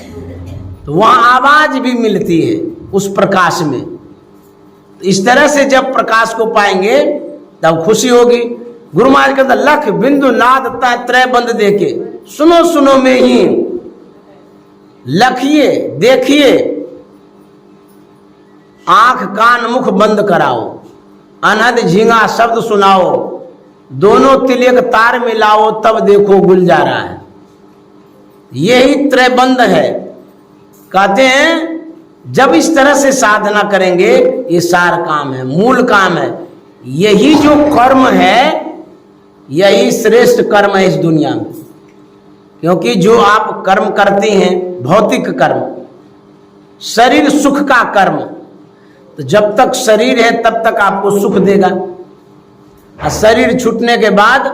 तो वहां आवाज भी मिलती है उस प्रकाश में। इस तरह से जब प्रकाश को पाएंगे तब खुशी होगी। गुरु महाराज कहते लख बिंदु नाद त्रय बंद देके, सुनो सुनो में ही लखिए देखिए, आंख कान मुख बंद कराओ, अनहद झींगा शब्द सुनाओ, दोनों तिलक तार मिलाओ, तब देखो गुलजारा है। यही त्रयबंध है। कहते हैं जब इस तरह से साधना करेंगे, ये सार काम है, मूल काम है। यही जो कर्म है, यही श्रेष्ठ कर्म है इस दुनिया में। क्योंकि जो आप कर्म करते हैं, भौतिक कर्म, शरीर सुख का कर्म, तो जब तक शरीर है तब तक आपको सुख देगा, और शरीर छूटने के बाद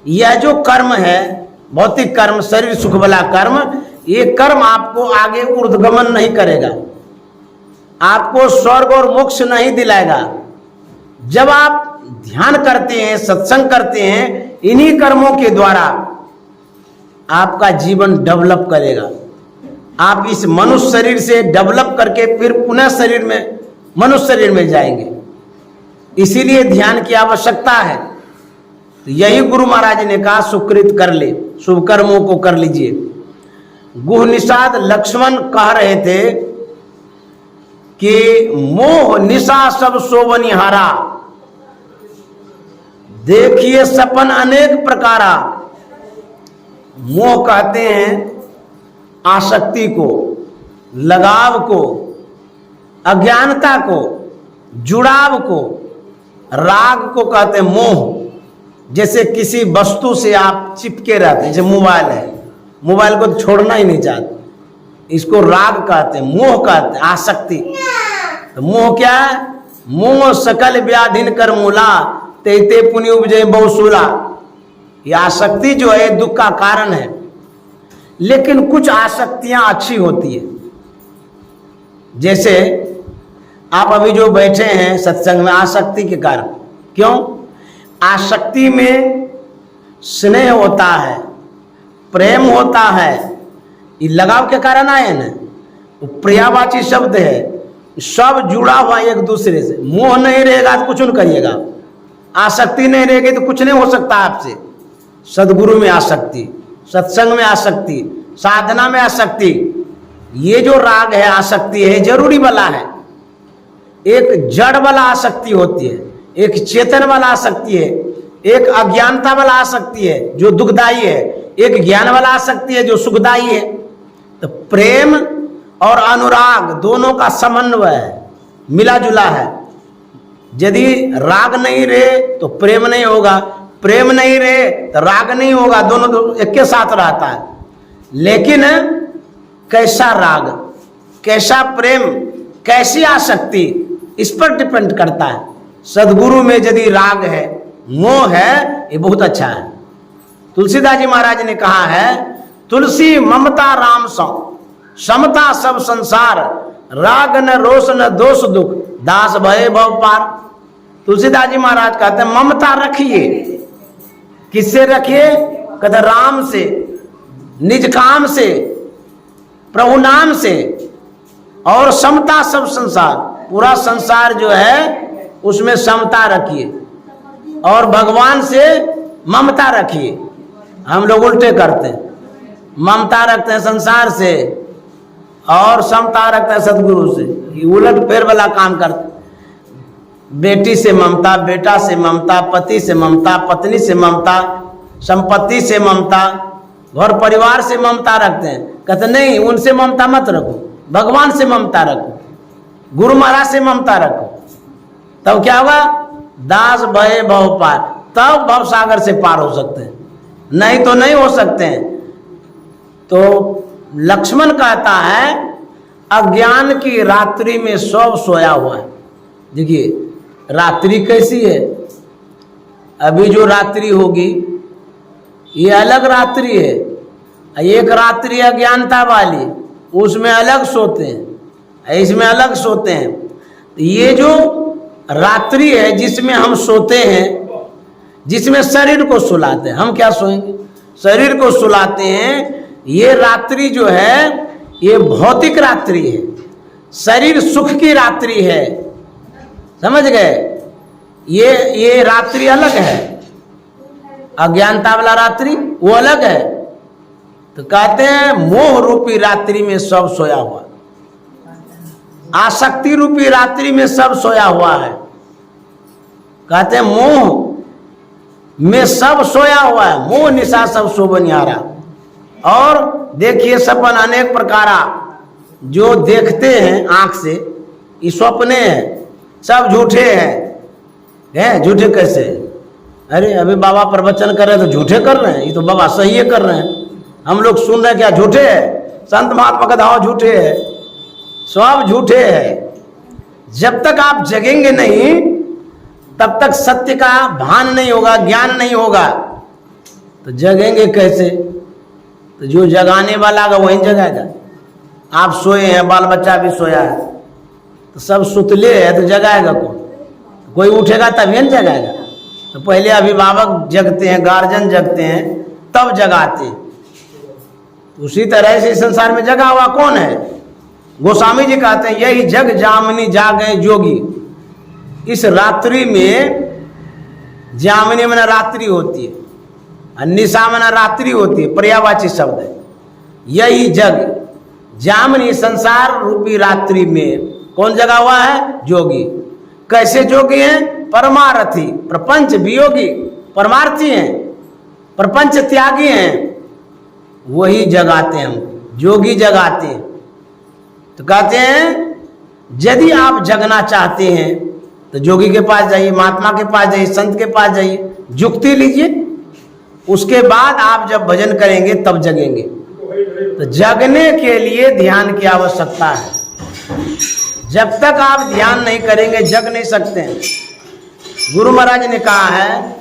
यह जो कर्म है, भौतिक कर्म, शरीर सुख वाला कर्म, ये कर्म आपको आगे ऊर्ध्वगमन नहीं करेगा, आपको स्वर्ग और मोक्ष नहीं दिलाएगा। जब आप ध्यान करते हैं, सत्संग करते हैं, इन्हीं कर्मों के द्वारा आपका जीवन डेवलप करेगा। आप इस मनुष्य शरीर से डेवलप करके फिर पुनः शरीर में, मनुष्य शरीर में जाएंगे। इसीलिए ध्यान की आवश्यकता है। तो यही गुरु महाराज ने कहा सुकृत कर ले, शुभ कर्मों को कर लीजिए। गुह निषाद लक्ष्मण कह रहे थे कि मोह निशा सब सोवनिहारा, देखिए सपन अनेक प्रकारा। मोह कहते हैं आसक्ति को, लगाव को, अज्ञानता को, जुड़ाव को, राग को कहते हैं मोह। जैसे किसी वस्तु से आप चिपके रहते हैं, जैसे मोबाइल है, मोबाइल को तो छोड़ना ही नहीं चाहते, इसको राग कहते हैं, मोह कहते हैं, आसक्ति। तो मोह क्या है? मोह सकल व्याधिन कर मूला, ते पुण्य उपजय बहुसूला। ये आसक्ति जो है दुख का कारण है। लेकिन कुछ आसक्तियां अच्छी होती है, जैसे आप अभी जो बैठे हैं सत्संग में, आसक्ति के कारण। क्यों? आसक्ति में स्नेह होता है, प्रेम होता है, ये लगाव के कारण आए ना, पर्यायवाची शब्द है, सब जुड़ा हुआ एक दूसरे से। मोह नहीं रहेगा तो कुछ नहीं करिएगा, आसक्ति नहीं रहेगी तो कुछ नहीं हो सकता आपसे। सदगुरु में आसक्ति, सत्संग में आसक्ति, साधना में आसक्ति, ये जो राग है, आसक्ति है, जरूरी वाला है। एक जड़ वाला आसक्ति होती है, एक चेतन वाला आसक्ति है, एक अज्ञानता वाला आसक्ति है जो दुखदायी है, एक ज्ञान वाला आसक्ति है जो सुखदायी है। तो प्रेम और अनुराग दोनों का समन्वय है, मिला जुला है। यदि राग नहीं रहे तो प्रेम नहीं होगा, प्रेम नहीं रहे तो राग नहीं होगा, दोनों तो एक के साथ रहता है। लेकिन कैसा राग, कैसा प्रेम, कैसी आसक्ति, इस पर डिपेंड करता है। सदगुरु में यदि राग है, मोह है, ये बहुत अच्छा है। तुलसीदास जी महाराज ने कहा है, तुलसी ममता राम सौ, समता सब संसार, राग न रोष न दोष दुख, दास भय भव पार। तुलसीदास जी महाराज कहते हैं ममता रखिए। किससे रखिए? कहते राम से, निज काम से, प्रभु नाम से, और समता सब संसार, पूरा संसार जो है उसमें समता रखिए, और भगवान से ममता रखिए। हम लोग उल्टे करते हैं, ममता रखते हैं संसार से और समता रखते हैं सदगुरु से, उलट फेर वाला काम करते। बेटी से ममता, बेटा से ममता, पति से ममता, पत्नी से ममता, संपत्ति से ममता, घर परिवार से ममता रखते हैं। कहते नहीं, उनसे ममता मत रखो, भगवान से ममता रखो, गुरु महाराज से ममता रखो। तब क्या होगा? दास भय भव पार, तब भव सागर से पार हो सकते हैं, नहीं तो नहीं हो सकते हैं। तो लक्ष्मण कहता है अज्ञान की रात्रि में सब सोया हुआ है। देखिए रात्रि कैसी है, अभी जो रात्रि होगी ये अलग रात्रि है, एक रात्रि अज्ञानता वाली, उसमें अलग सोते हैं, इसमें अलग सोते हैं। ये जो रात्रि है जिसमें हम सोते हैं, जिसमें शरीर को सुलाते हैं, हम क्या सोएंगे? शरीर को सुलाते हैं। ये रात्रि जो है ये भौतिक रात्रि है, शरीर सुख की रात्रि है, समझ गए? ये रात्रि अलग है, अज्ञानता वाला रात्रि वो अलग है। तो कहते हैं मोह रूपी रात्रि में सब सोया हुआ, आसक्ति रूपी रात्रि में सब सोया हुआ है। कहते हैं मोह में सब सोया हुआ है, मोह निशा सब शोभनिहारा। और देखिए सपन अनेक प्रकारा, जो देखते हैं आंख से ये सपने हैं, सब झूठे हैं। झूठे कैसे? अरे अभी बाबा प्रवचन कर रहे हैं तो झूठे कर रहे हैं, ये तो बाबा सही है कर रहे हैं, हम लोग सुन रहे हैं, क्या झूठे है? संत महात्मा का दावा झूठे है, सब झूठे है। जब तक आप जगेंगे नहीं तब तक सत्य का भान नहीं होगा, ज्ञान नहीं होगा। तो जगेंगे कैसे? तो जो जगाने वाला होगा वही जगाएगा। आप सोए हैं, बाल बच्चा भी सोया है, तो सब सुतले है तो जगाएगा कौन? कोई उठेगा तभी न जगाएगा। तो पहले अभिभावक जगते हैं, गार्जियन जगते हैं, तब जगाते हैं। उसी तरह से संसार में जगा हुआ कौन है? गोस्वामी जी कहते हैं यही जग जामिनी जागे जोगी। इस रात्रि में, जामिनी में रात्रि होती है, निशा में रात्रि होती है, पर्यायवाची शब्द है। यही जग जामिनी संसार रूपी रात्रि में कौन जगा हुआ है? जोगी। कैसे जोगी हैं? परमार्थी, प्रपंच वियोगी, परमार्थी हैं, प्रपंच त्यागी हैं, वही जगाते हैं, जोगी जगाते हैं। तो कहते हैं यदि आप जगना चाहते हैं तो जोगी के पास जाइए, महात्मा के पास जाइए, संत के पास जाइए, जुक्ति लीजिए, उसके बाद आप जब भजन करेंगे तब जगेंगे। तो जगने के लिए ध्यान की आवश्यकता है। जब तक आप ध्यान नहीं करेंगे जग नहीं सकते हैं। गुरु महाराज ने कहा है,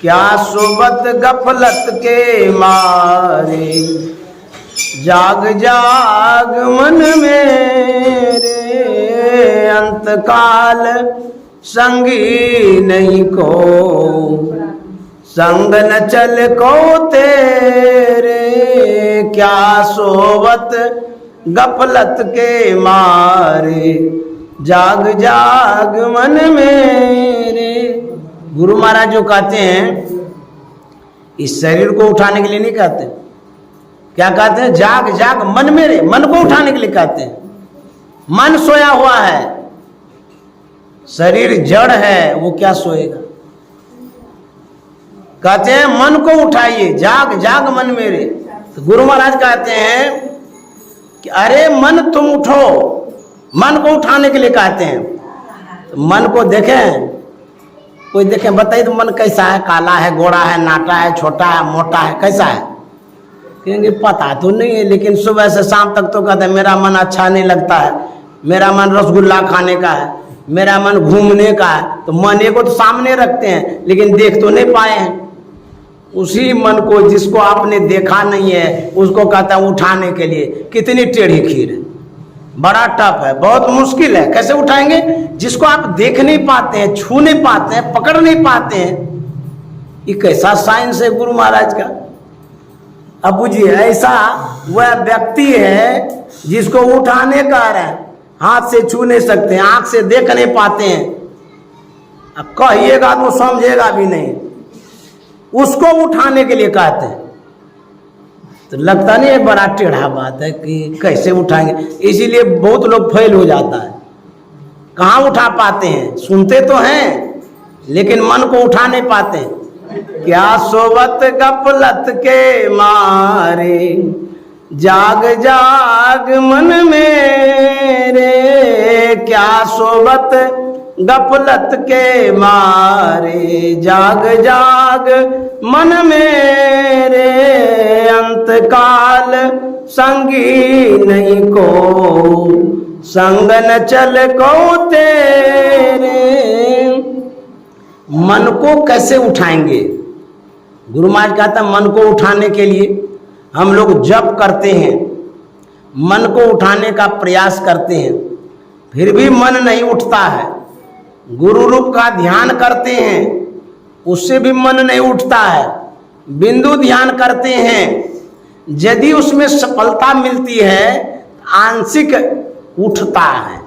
क्या सोबत गफलत के मारे, जाग जाग मन मेरे, अंतकाल संगी नहीं को, संग न चल को तेरे। क्या सोबत गफलत के मारे, जाग जाग मन मेरे। गुरु महाराज जो कहते हैं, इस शरीर को उठाने के लिए नहीं कहते, क्या कहते हैं? जाग जाग मन मेरे, मन को उठाने के लिए कहते हैं। मन सोया हुआ है, शरीर जड़ है, वो क्या सोएगा? कहते हैं मन को उठाइए, जाग जाग मन मेरे। तो गुरु महाराज कहते हैं कि अरे मन तुम उठो, मन को उठाने के लिए कहते हैं। तो मन को देखें, कोई देखें, बताइए तो मन कैसा है? काला है, गोरा है, नाटा है, छोटा है, मोटा है, कैसा है? कहेंगे पता तो नहीं है, लेकिन सुबह से शाम तक तो कहते हैं मेरा मन अच्छा नहीं लगता है, मेरा मन रसगुल्ला खाने का है, मेरा मन घूमने का है। तो मन को तो सामने रखते हैं लेकिन देख तो नहीं पाए हैं। उसी मन को जिसको आपने देखा नहीं है उसको कहता है उठाने के लिए। कितनी टेढ़ी खीर है, बड़ा टफ है, बहुत मुश्किल है। कैसे उठाएंगे? जिसको आप देख नहीं पाते हैं, छू नहीं पाते हैं, पकड़ नहीं पाते हैं। ये कैसा साइंस है गुरु महाराज का। अब बुझिए, ऐसा वह व्यक्ति है जिसको उठाने का है, हाथ से छू नहीं सकते हैं, आंख से देख नहीं पाते हैं। अब कहिएगा तो समझेगा भी नहीं, उसको उठाने के लिए कहते हैं। तो लगता नहीं है बड़ा टेढ़ा बात है कि कैसे उठाएंगे। इसीलिए बहुत लोग फेल हो जाता है। कहाँ उठा पाते हैं? सुनते तो हैं लेकिन मन को उठा नहीं पाते हैं। क्या सोबत गफलत के मारे, जाग जाग मन मेरे। क्या सोबत गफलत के मारे, जाग जाग मन मेरे। अंतकाल संगी नहीं को, संग न चल को तेरे। मन को कैसे उठाएंगे? गुरु महाराज कहता है मन को उठाने के लिए हम लोग जप करते हैं, मन को उठाने का प्रयास करते हैं, फिर भी मन नहीं उठता है। गुरु रूप का ध्यान करते हैं, उससे भी मन नहीं उठता है। बिंदु ध्यान करते हैं, यदि उसमें सफलता मिलती है आंशिक उठता है।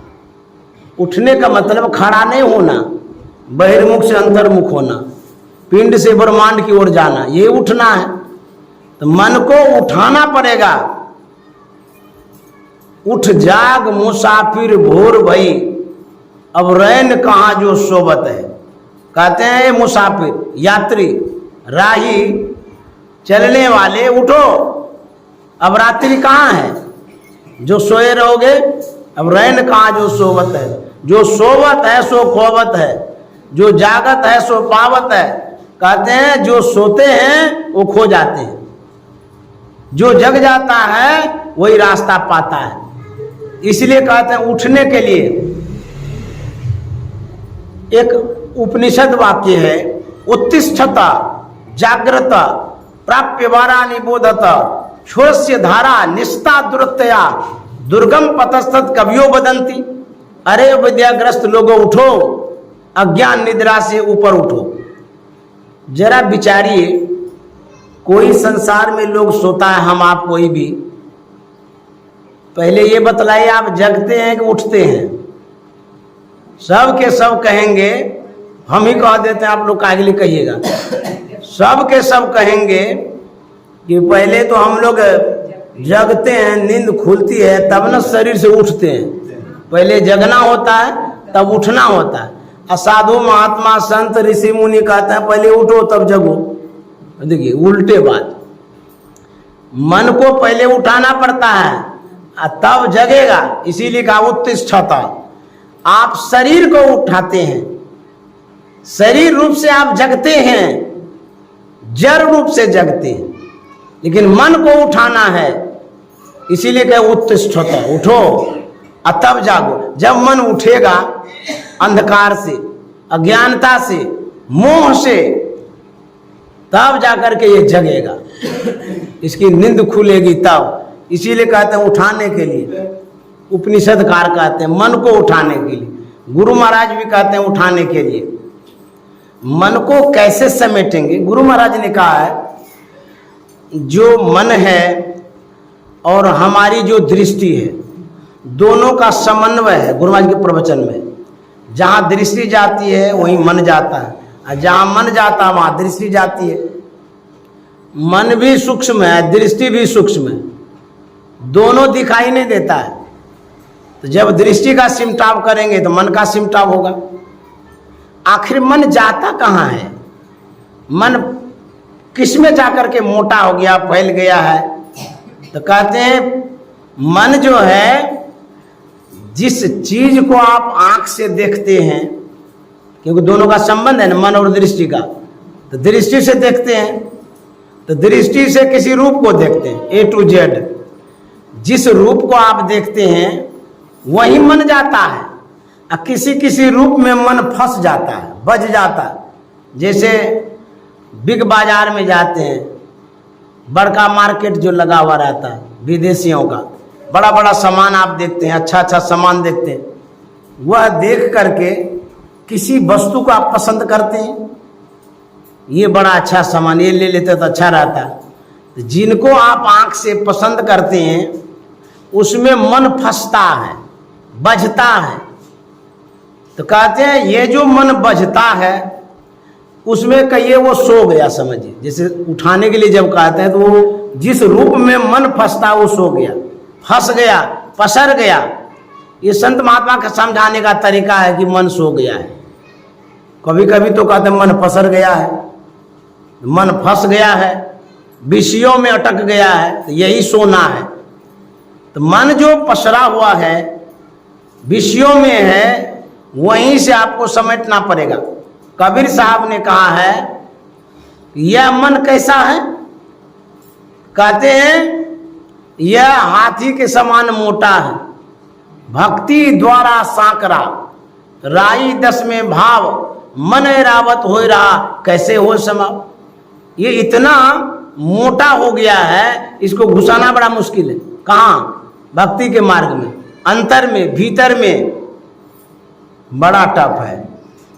उठने का मतलब खड़ा नहीं होना, बहिर्मुख से अंतर्मुख होना, पिंड से ब्रह्मांड की ओर जाना, ये उठना है। तो मन को उठाना पड़ेगा। उठ जाग मुसाफिर भोर भई, अब रैन कहाँ जो सोबत है। कहते हैं मुसाफिर, यात्री, राही, चलने वाले, उठो, अब रात्रि कहाँ है जो सोए रहोगे। अब रैन कहाँ जो सोबत है। जो सोबत है सो खोबत है, जो जागत है सो पावत है। कहते हैं जो सोते हैं वो खो जाते हैं, जो जग जाता है वही रास्ता पाता है। इसलिए कहते हैं उठने के लिए एक उपनिषद वाक्य है, उत्तिष्ठता जागृत प्राप्य वारा निबोधत, छोरस्य धारा निष्ठा दुरतया, दुर्गम पतस्तत कवियो बदंती। अरे विद्याग्रस्त लोगों उठो, अज्ञान निद्रा से ऊपर उठो। जरा विचारिए, कोई संसार में लोग सोता है, हम आप कोई भी। पहले ये बतलाइए आप जगते हैं कि उठते हैं? सब के सब कहेंगे, हम ही कह देते हैं, आप लोग काहे के लिए कहिएगा। सब के सब कहेंगे कि पहले तो हम लोग जगते हैं, नींद खुलती है तब न शरीर से उठते हैं। पहले जगना होता है तब उठना होता है। असाधु महात्मा संत ऋषि मुनि कहते हैं पहले उठो तब जगो। देखिए उल्टे बात, मन को पहले उठाना पड़ता है तब जगेगा। इसीलिए कहा उत्तिष्ठता। आप शरीर को उठाते हैं, शरीर रूप से आप जगते हैं, जड़ रूप से जगते हैं, लेकिन मन को उठाना है। इसीलिए कहे उत्तिष्ठ होता है, उठो और तब जागो। जब मन उठेगा अंधकार से, अज्ञानता से, मोह से, तब जाकर के ये जगेगा, इसकी नींद खुलेगी तब। इसीलिए कहते हैं उठाने के लिए, उपनिषदकार कहते हैं मन को उठाने के लिए, गुरु महाराज भी कहते हैं उठाने के लिए। मन को कैसे समेटेंगे? गुरु महाराज ने कहा है जो मन है और हमारी जो दृष्टि है, दोनों का समन्वय है। गुरु महाराज के प्रवचन में जहाँ दृष्टि जाती है वहीं मन जाता है, और जहाँ मन जाता है वहाँ दृष्टि जाती है। मन भी सूक्ष्म है, दृष्टि भी सूक्ष्म है, दोनों दिखाई नहीं देता है। तो जब दृष्टि का सिमटाव करेंगे तो मन का सिमटाव होगा। आखिर मन जाता कहाँ है? मन किस में जाकर के मोटा हो गया, फैल गया है? तो कहते हैं मन जो है, जिस चीज को आप आंख से देखते हैं, क्योंकि दोनों का संबंध है ना मन और दृष्टि का, तो दृष्टि से देखते हैं, तो दृष्टि से किसी रूप को देखते हैं, A to Z। जिस रूप को आप देखते हैं वही मन जाता है, और किसी किसी रूप में मन फंस जाता है, बज जाता है। जैसे बिग बाजार में जाते हैं, बड़का मार्केट जो लगा हुआ रहता है विदेशियों का, बड़ा बड़ा सामान आप देखते हैं, अच्छा अच्छा सामान देखते हैं, वह देख करके किसी वस्तु को आप पसंद करते हैं, ये बड़ा अच्छा सामान, ये ले लेते तो अच्छा रहता है। तो जिनको आप आंख से पसंद करते हैं उसमें मन फंसता है, बजता है। तो कहते हैं ये जो मन बजता है उसमें कहिए वो सो गया, समझिए। जैसे उठाने के लिए जब कहते हैं तो वो जिस रूप में मन फंसता है वो सो गया, फंस गया, पसर गया। ये संत महात्मा का समझाने का तरीका है कि मन सो गया है। कभी कभी तो कहते हैं मन पसर गया है, मन फंस गया है, विषयों में अटक गया है, तो यही सोना है। तो मन जो पसरा हुआ है, विषयों में है, वहीं से आपको समेटना पड़ेगा। कबीर साहब ने कहा है यह मन कैसा है? कहते हैं यह हाथी के समान मोटा है, भक्ति द्वारा सांकरा, राई दस में भाव, मन रावत हो रहा, कैसे हो समाव। ये इतना मोटा हो गया है, इसको घुसाना बड़ा मुश्किल है। कहाँ? भक्ति के मार्ग में, अंतर में, भीतर में बड़ा टफ है।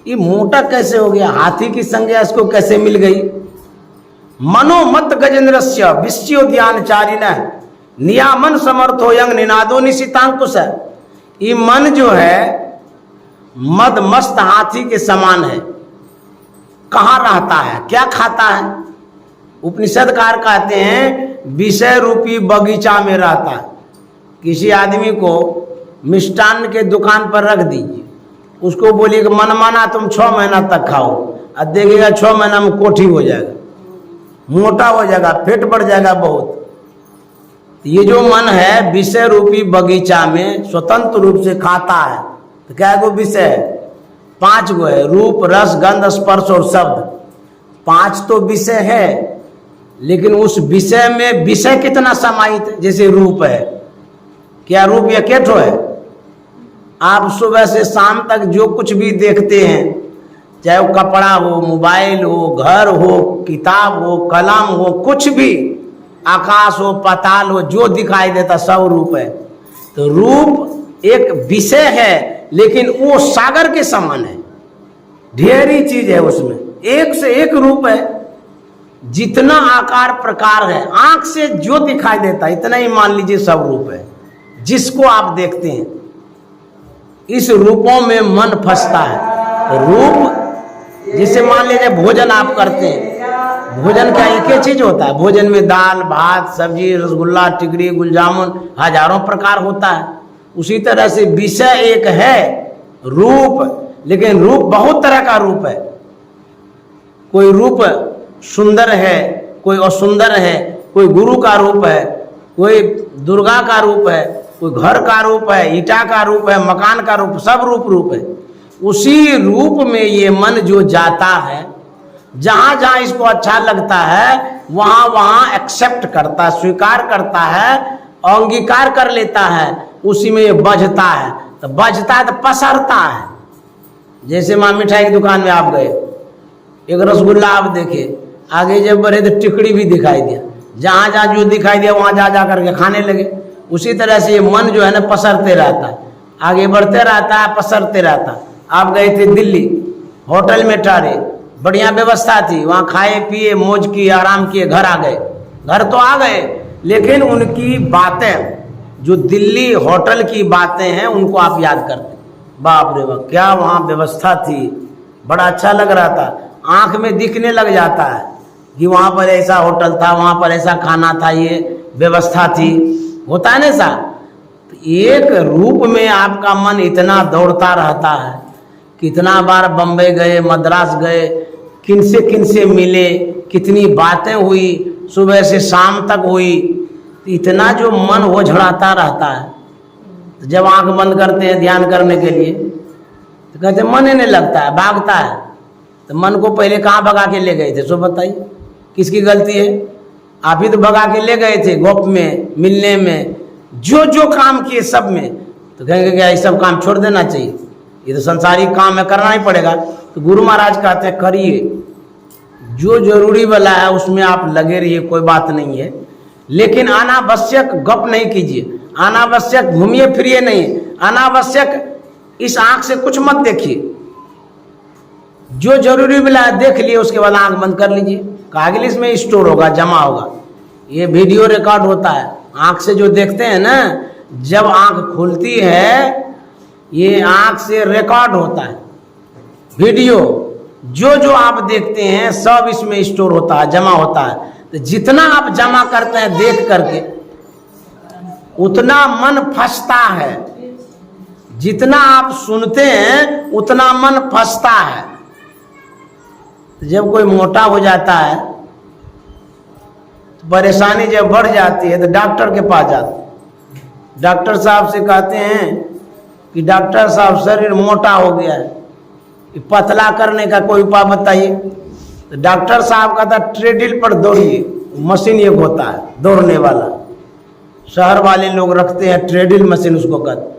ये मोटा कैसे हो गया? हाथी की संज्ञा इसको कैसे मिल गई? मनोमत गजेंद्रस्य विश्वोद्यानचारिण नियामन समर्थो यंग निनादो निशितांकुश। ये मन जो है मद मस्त हाथी के समान है। कहाँ रहता है, क्या खाता है? उपनिषदकार कहते हैं विषय रूपी बगीचा में रहता है। किसी आदमी को मिष्टान्न के दुकान पर रख दीजिए, उसको बोलिए कि मन माना तुम 6 महीना तक खाओ, और देखिएगा 6 महीना में कोठी हो जाएगा, मोटा हो जाएगा, पेट बढ़ जाएगा बहुत। ये जो मन है विषय रूपी बगीचा में स्वतंत्र रूप से खाता है। तो क्या गो विषय? 5 गो है, रूप रस गंध स्पर्श और शब्द। 5 तो विषय है, लेकिन उस विषय में विषय कितना समाहित है? जैसे रूप है, क्या रूप या केठो है? आप सुबह से शाम तक जो कुछ भी देखते हैं, चाहे वो कपड़ा हो, मोबाइल हो, घर हो, किताब हो, कलम हो, कुछ भी, आकाश हो, पाताल हो, जो दिखाई देता सब रूप है। तो रूप एक विषय है, लेकिन वो सागर के समान है, ढेरी चीज है उसमें, एक से एक रूप है। जितना आकार प्रकार है, आंख से जो दिखाई देता इतना ही मान लीजिए सब रूप है, जिसको आप देखते हैं। इस रूपों में मन फंसता है। रूप जिसे मान लीजिए भोजन आप करते हैं, भोजन क्या एक ही चीज होता है? भोजन में दाल भात सब्जी रसगुल्ला टिकड़ी गुलजामुन हजारों प्रकार होता है। उसी तरह से विषय एक है रूप, लेकिन रूप बहुत तरह का रूप है। कोई रूप सुंदर है, कोई असुंदर है, कोई गुरु का रूप है, कोई दुर्गा का रूप है, कोई घर का रूप है, ईटा का रूप है, मकान का रूप, सब रूप है। उसी रूप में ये मन जो जाता है, जहाँ जहाँ इसको अच्छा लगता है वहाँ वहाँ एक्सेप्ट करता है, स्वीकार करता है, अंगीकार कर लेता है, उसी में ये बजता है। तो बजता है तो पसरता है। जैसे माँ मिठाई की दुकान में आप गए, एक रसगुल्ला आप देखे, आगे जब बढ़े तो टिकड़ी भी दिखाई दिया, जहाँ जहाँ जो दिखाई दिया वहाँ जा करके खाने लगे। उसी तरह से ये मन जो है ना पसरते रहता है, आगे बढ़ते रहता है, पसरते रहता है। आप गए थे दिल्ली, होटल में ठहरे, बढ़िया व्यवस्था थी, वहाँ खाए पिए मौज किए, आराम किए, घर आ गए। घर तो आ गए, लेकिन उनकी बातें, जो दिल्ली होटल की बातें हैं, उनको आप याद करते, बाप रे बाप क्या वहाँ व्यवस्था थी, बड़ा अच्छा लग रहा था। आंख में दिखने लग जाता है कि वहाँ पर ऐसा होटल था, वहाँ पर ऐसा खाना था, ये व्यवस्था थी, होता है ना ऐसा। तो एक रूप में आपका मन इतना दौड़ता रहता है। कितना बार बम्बई गए, मद्रास गए, किनसे मिले, कितनी बातें हुई, सुबह से शाम तक हुई, इतना जो मन वो झड़ाता रहता है। तो जब आंख बंद करते हैं ध्यान करने के लिए तो कहते मन ही नहीं लगता है, भागता है। तो मन को पहले कहाँ भगा के ले गए थे, सो बताइए, किसकी गलती है? आप ही तो भगा के ले गए थे, गोप में, मिलने में, जो काम किए सब में। तो कहेंगे क्या ये सब काम छोड़ देना चाहिए, ये तो संसारिक काम है, करना ही पड़ेगा। तो गुरु महाराज कहते हैं करिए, जो जरूरी वाला है उसमें आप लगे रहिए, कोई बात नहीं है, लेकिन अनावश्यक गप नहीं कीजिए, अनावश्यक घूमिए फिरिए नहीं, अनावश्यक इस आंख से कुछ मत देखिए। जो जरूरी वाला है देख लिए, उसके बाद आंख बंद कर लीजिए। कागज इसमें स्टोर होगा, जमा होगा, ये वीडियो रिकॉर्ड होता है। आंख से जो देखते हैं ना, जब आंख खुलती है, ये आंख से रिकॉर्ड होता है वीडियो। जो आप देखते हैं सब इसमें स्टोर होता है, जमा होता है। तो जितना आप जमा करते हैं देख करके, उतना मन फंसता है। जितना आप सुनते हैं उतना मन फंसता है। तो जब कोई मोटा हो जाता है, तो परेशानी जब बढ़ जाती है, तो डॉक्टर के पास जाते हैं। डॉक्टर साहब से कहते हैं कि डॉक्टर साहब शरीर मोटा हो गया है, पतला करने का कोई उपाय बताइए। तो डॉक्टर साहब कहता ट्रेडमिल पर दौड़िए, मशीन एक होता है दौड़ने वाला, शहर वाले लोग रखते हैं ट्रेडमिल मशीन, उसको कहते।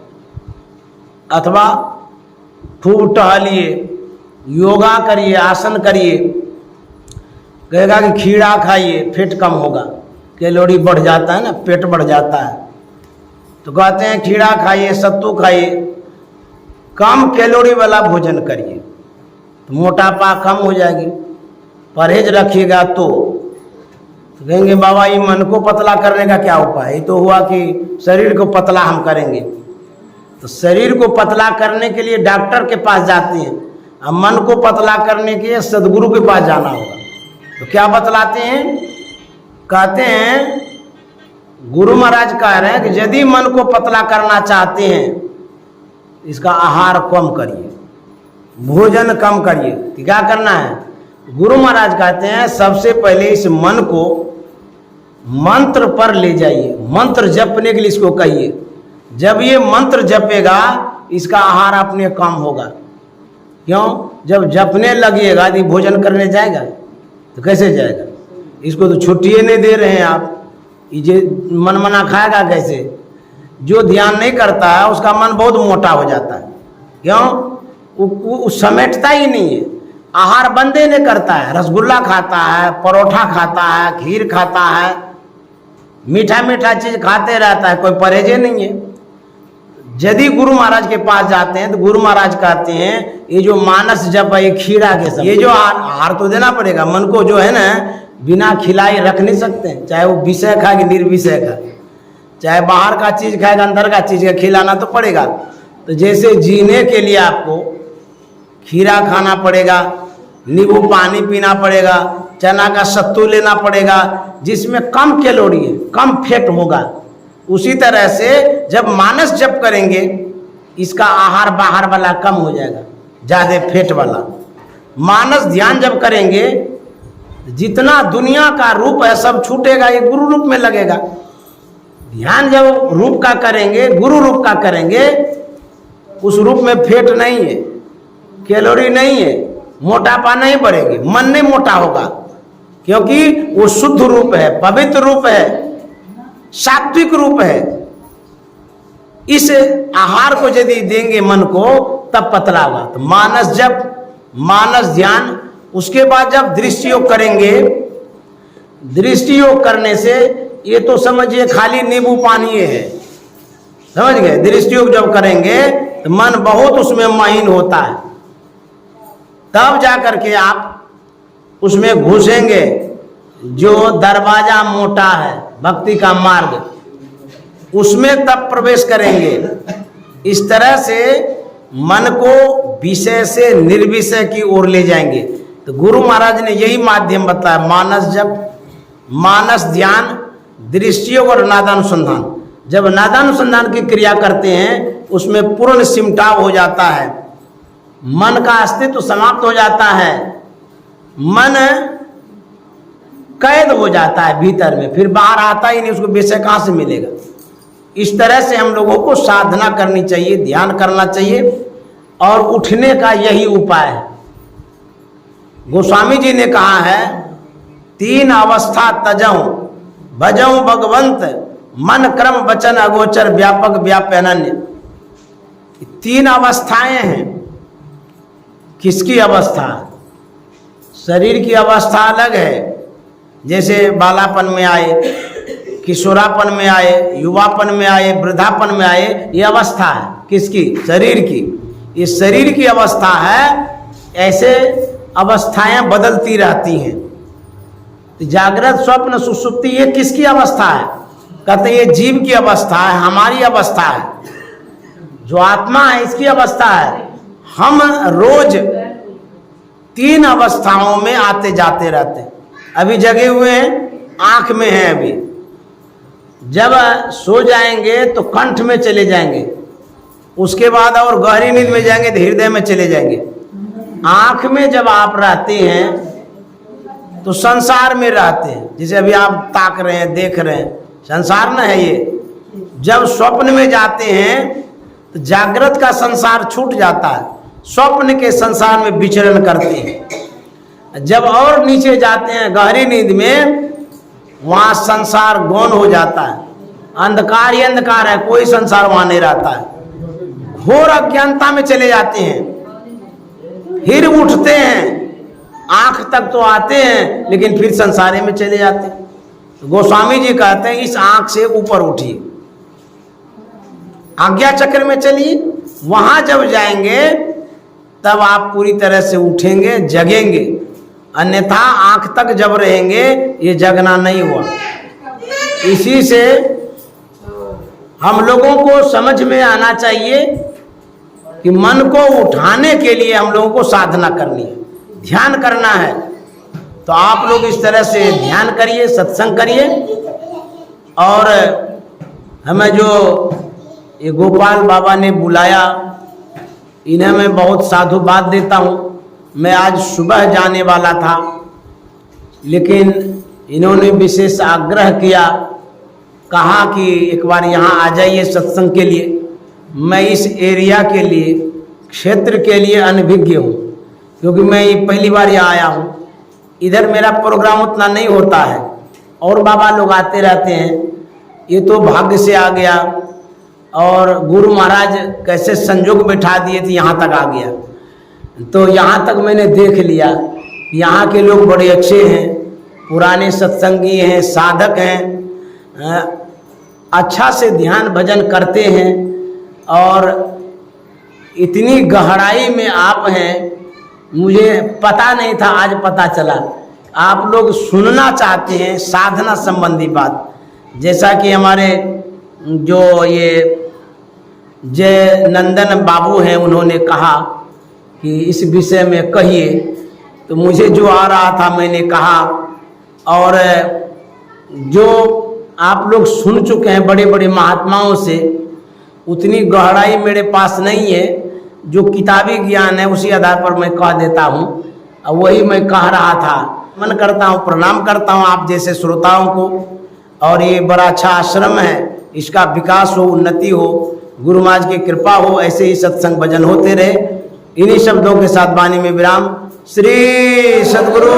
अथवा खूब टहलिए, योगा करिए, आसन करिए। कहेगा कि खीरा खाइए, पेट कम होगा, कैलोरी बढ़ जाता है ना, पेट बढ़ जाता है। तो कहते हैं खीरा खाइए, सत्तू खाइए, कम कैलोरी वाला भोजन करिए, तो मोटापा कम हो जाएगी। परहेज रखिएगा तो कहेंगे बाबा ये मन को पतला करने का क्या उपाय? ये तो हुआ कि शरीर को पतला हम करेंगे। तो शरीर को पतला करने के लिए डॉक्टर के पास जाते हैं, अब मन को पतला करने के लिए सदगुरु के पास जाना होगा। तो क्या बतलाते हैं? कहते हैं, गुरु महाराज कह रहे हैं कि यदि मन को पतला करना चाहते हैं, इसका आहार कम करिए, भोजन कम करिए। तो क्या करना है? गुरु महाराज कहते हैं सबसे पहले इस मन को मंत्र पर ले जाइए, मंत्र जपने के लिए इसको कहिए। जब ये मंत्र जपेगा, इसका आहार अपने कम होगा। क्यों? जब जपने लगिएगा तो भोजन करने जाएगा? तो कैसे जाएगा? इसको तो छुट्टिए नहीं दे रहे हैं आप, ये मन मना खाएगा कैसे? जो ध्यान नहीं करता है उसका मन बहुत मोटा हो जाता है। क्यों? वो समेटता ही नहीं है, आहार बंदे नहीं करता है। रसगुल्ला खाता है, परोठा खाता है, खीर खाता है, मीठा मीठा चीज खाते रहता है, कोई परहेजे नहीं है। यदि गुरु महाराज के पास जाते हैं तो गुरु महाराज कहते हैं ये जो मानस जप है, ये खीरा के सब, ये जो आहार तो देना पड़ेगा। मन को जो है ना बिना खिलाए रख नहीं सकते, चाहे वो विषय खाए कि निर्विषय खाए, चाहे बाहर का चीज खाएगा अंदर का चीज का खिलाना तो पड़ेगा। तो जैसे जीने के लिए आपको खीरा खाना पड़ेगा, नींबू पानी पीना पड़ेगा, चना का सत्तू लेना पड़ेगा जिसमें कम कैलोरी है, कम फैट होगा। उसी तरह से जब मानस जप करेंगे, इसका आहार बाहर वाला कम हो जाएगा, ज़्यादा फैट वाला। मानस ध्यान जब करेंगे, जितना दुनिया का रूप है सब छूटेगा, ये गुरु रूप में लगेगा। ध्यान जब रूप का करेंगे, गुरु रूप का करेंगे, उस रूप में फैट नहीं है, कैलोरी नहीं है, मोटापा नहीं बढ़ेगी, मन नहीं मोटा होगा, क्योंकि वो शुद्ध रूप है, पवित्र रूप है, सात्विक रूप है। इस आहार को यदि देंगे मन को, तब पतला होगा। तो मानस जप, मानस ध्यान, उसके बाद जब दृष्टि योग करेंगे, दृष्टि योग करने से ये तो समझिए खाली नींबू पानी है, समझ गए। दृष्टि योग जब करेंगे तो मन बहुत उसमें महीन होता है, तब जाकर के आप उसमें घुसेंगे। जो दरवाजा मोटा है भक्ति का मार्ग, उसमें तब प्रवेश करेंगे। इस तरह से मन को विषय से निर्विषय की ओर ले जाएंगे। तो गुरु महाराज ने यही माध्यम बताया, मानस जप, मानस ध्यान, दृष्टि योग और नादानुसंधान। जब नादानुसंधान की क्रिया करते हैं, उसमें पूर्ण सिमटाव हो जाता है, मन का अस्तित्व समाप्त हो जाता है, मन कैद हो जाता है भीतर में, फिर बाहर आता ही नहीं, उसको विषय कहाँ से मिलेगा। इस तरह से हम लोगों को साधना करनी चाहिए, ध्यान करना चाहिए, और उठने का यही उपाय है। गोस्वामी जी ने कहा है, 3 अवस्था तजऊं भजऊं भगवंत, मन क्रम वचन अगोचर व्यापक व्याप्यनन्य। 3 अवस्थाएं हैं। किसकी अवस्था? शरीर की अवस्था अलग है, जैसे बालापन में आए, किशोरापन में आए, युवापन में आए, वृद्धापन में आए, ये अवस्था है किसकी? शरीर की। ये शरीर की अवस्था है। ऐसे अवस्थाएं बदलती रहती हैं। जागृत, स्वप्न, सुषुप्ति, ये किसकी अवस्था है? कहते ये जीव की अवस्था है, हमारी अवस्था है। जो आत्मा है इसकी अवस्था है। हम रोज 3 अवस्थाओं में आते जाते रहते हैं। अभी जगे हुए हैं, आंख में हैं अभी, जब सो जाएंगे तो कंठ में चले जाएंगे, उसके बाद और गहरी नींद में जाएंगे तो हृदय में चले जाएंगे। आंख में जब आप रहते हैं तो संसार में रहते हैं, जैसे अभी आप ताक रहे हैं, देख रहे हैं, संसार न है ये। जब स्वप्न में जाते हैं तो जागृत का संसार छूट जाता है, स्वप्न के संसार में विचरण करते हैं। जब और नीचे जाते हैं गहरी नींद में, वहाँ संसार गौण हो जाता है, अंधकार ही अंधकार है, कोई संसार वहाँ नहीं रहता है। घोर अज्ञानता में चले जाते हैं, फिर उठते हैं, आंख तक तो आते हैं लेकिन फिर संसारे में चले जाते हैं। तो गोस्वामी जी कहते हैं इस आंख से ऊपर उठिए, आज्ञा चक्र में चलिए, वहां जब जाएंगे तब आप पूरी तरह से उठेंगे, जगेंगे। अन्यथा आंख तक जब रहेंगे ये जगना नहीं हुआ। इसी से हम लोगों को समझ में आना चाहिए कि मन को उठाने के लिए हम लोगों को साधना करनी है, ध्यान करना है। तो आप लोग इस तरह से ध्यान करिए, सत्संग करिए। और हमें जो ये गोपाल बाबा ने बुलाया, इन्हें मैं बहुत साधुवाद देता हूँ। मैं आज सुबह जाने वाला था, लेकिन इन्होंने विशेष आग्रह किया, कहा कि एक बार यहाँ आ जाइए सत्संग के लिए। मैं इस एरिया के लिए, क्षेत्र के लिए अनभिज्ञ हूँ, क्योंकि मैं ये पहली बार यहाँ आया हूँ। इधर मेरा प्रोग्राम उतना नहीं होता है, और बाबा लोग आते रहते हैं। ये तो भाग्य से आ गया, और गुरु महाराज कैसे संजोग बैठा दिए थे, यहाँ तक आ गया। तो यहाँ तक मैंने देख लिया, यहाँ के लोग बड़े अच्छे हैं, पुराने सत्संगी हैं, साधक हैं, अच्छा से ध्यान भजन करते हैं, और इतनी गहराई में आप हैं, मुझे पता नहीं था, आज पता चला। आप लोग सुनना चाहते हैं साधना संबंधी बात, जैसा कि हमारे जो ये जय नंदन बाबू हैं, उन्होंने कहा कि इस विषय में कहिए। तो मुझे जो आ रहा था मैंने कहा, और जो आप लोग सुन चुके हैं बड़े बड़े महात्माओं से, उतनी गहराई मेरे पास नहीं है। जो किताबी ज्ञान है उसी आधार पर मैं कह देता हूँ, और वही मैं कह रहा था। मन करता हूँ, प्रणाम करता हूँ आप जैसे श्रोताओं को। और ये बड़ा अच्छा आश्रम है, इसका विकास हो, उन्नति हो, गुरु महाराज की कृपा हो, ऐसे ही सत्संग भजन होते रहे। इन्हीं शब्दों के साथ वाणी में विराम। श्री सद्गुरु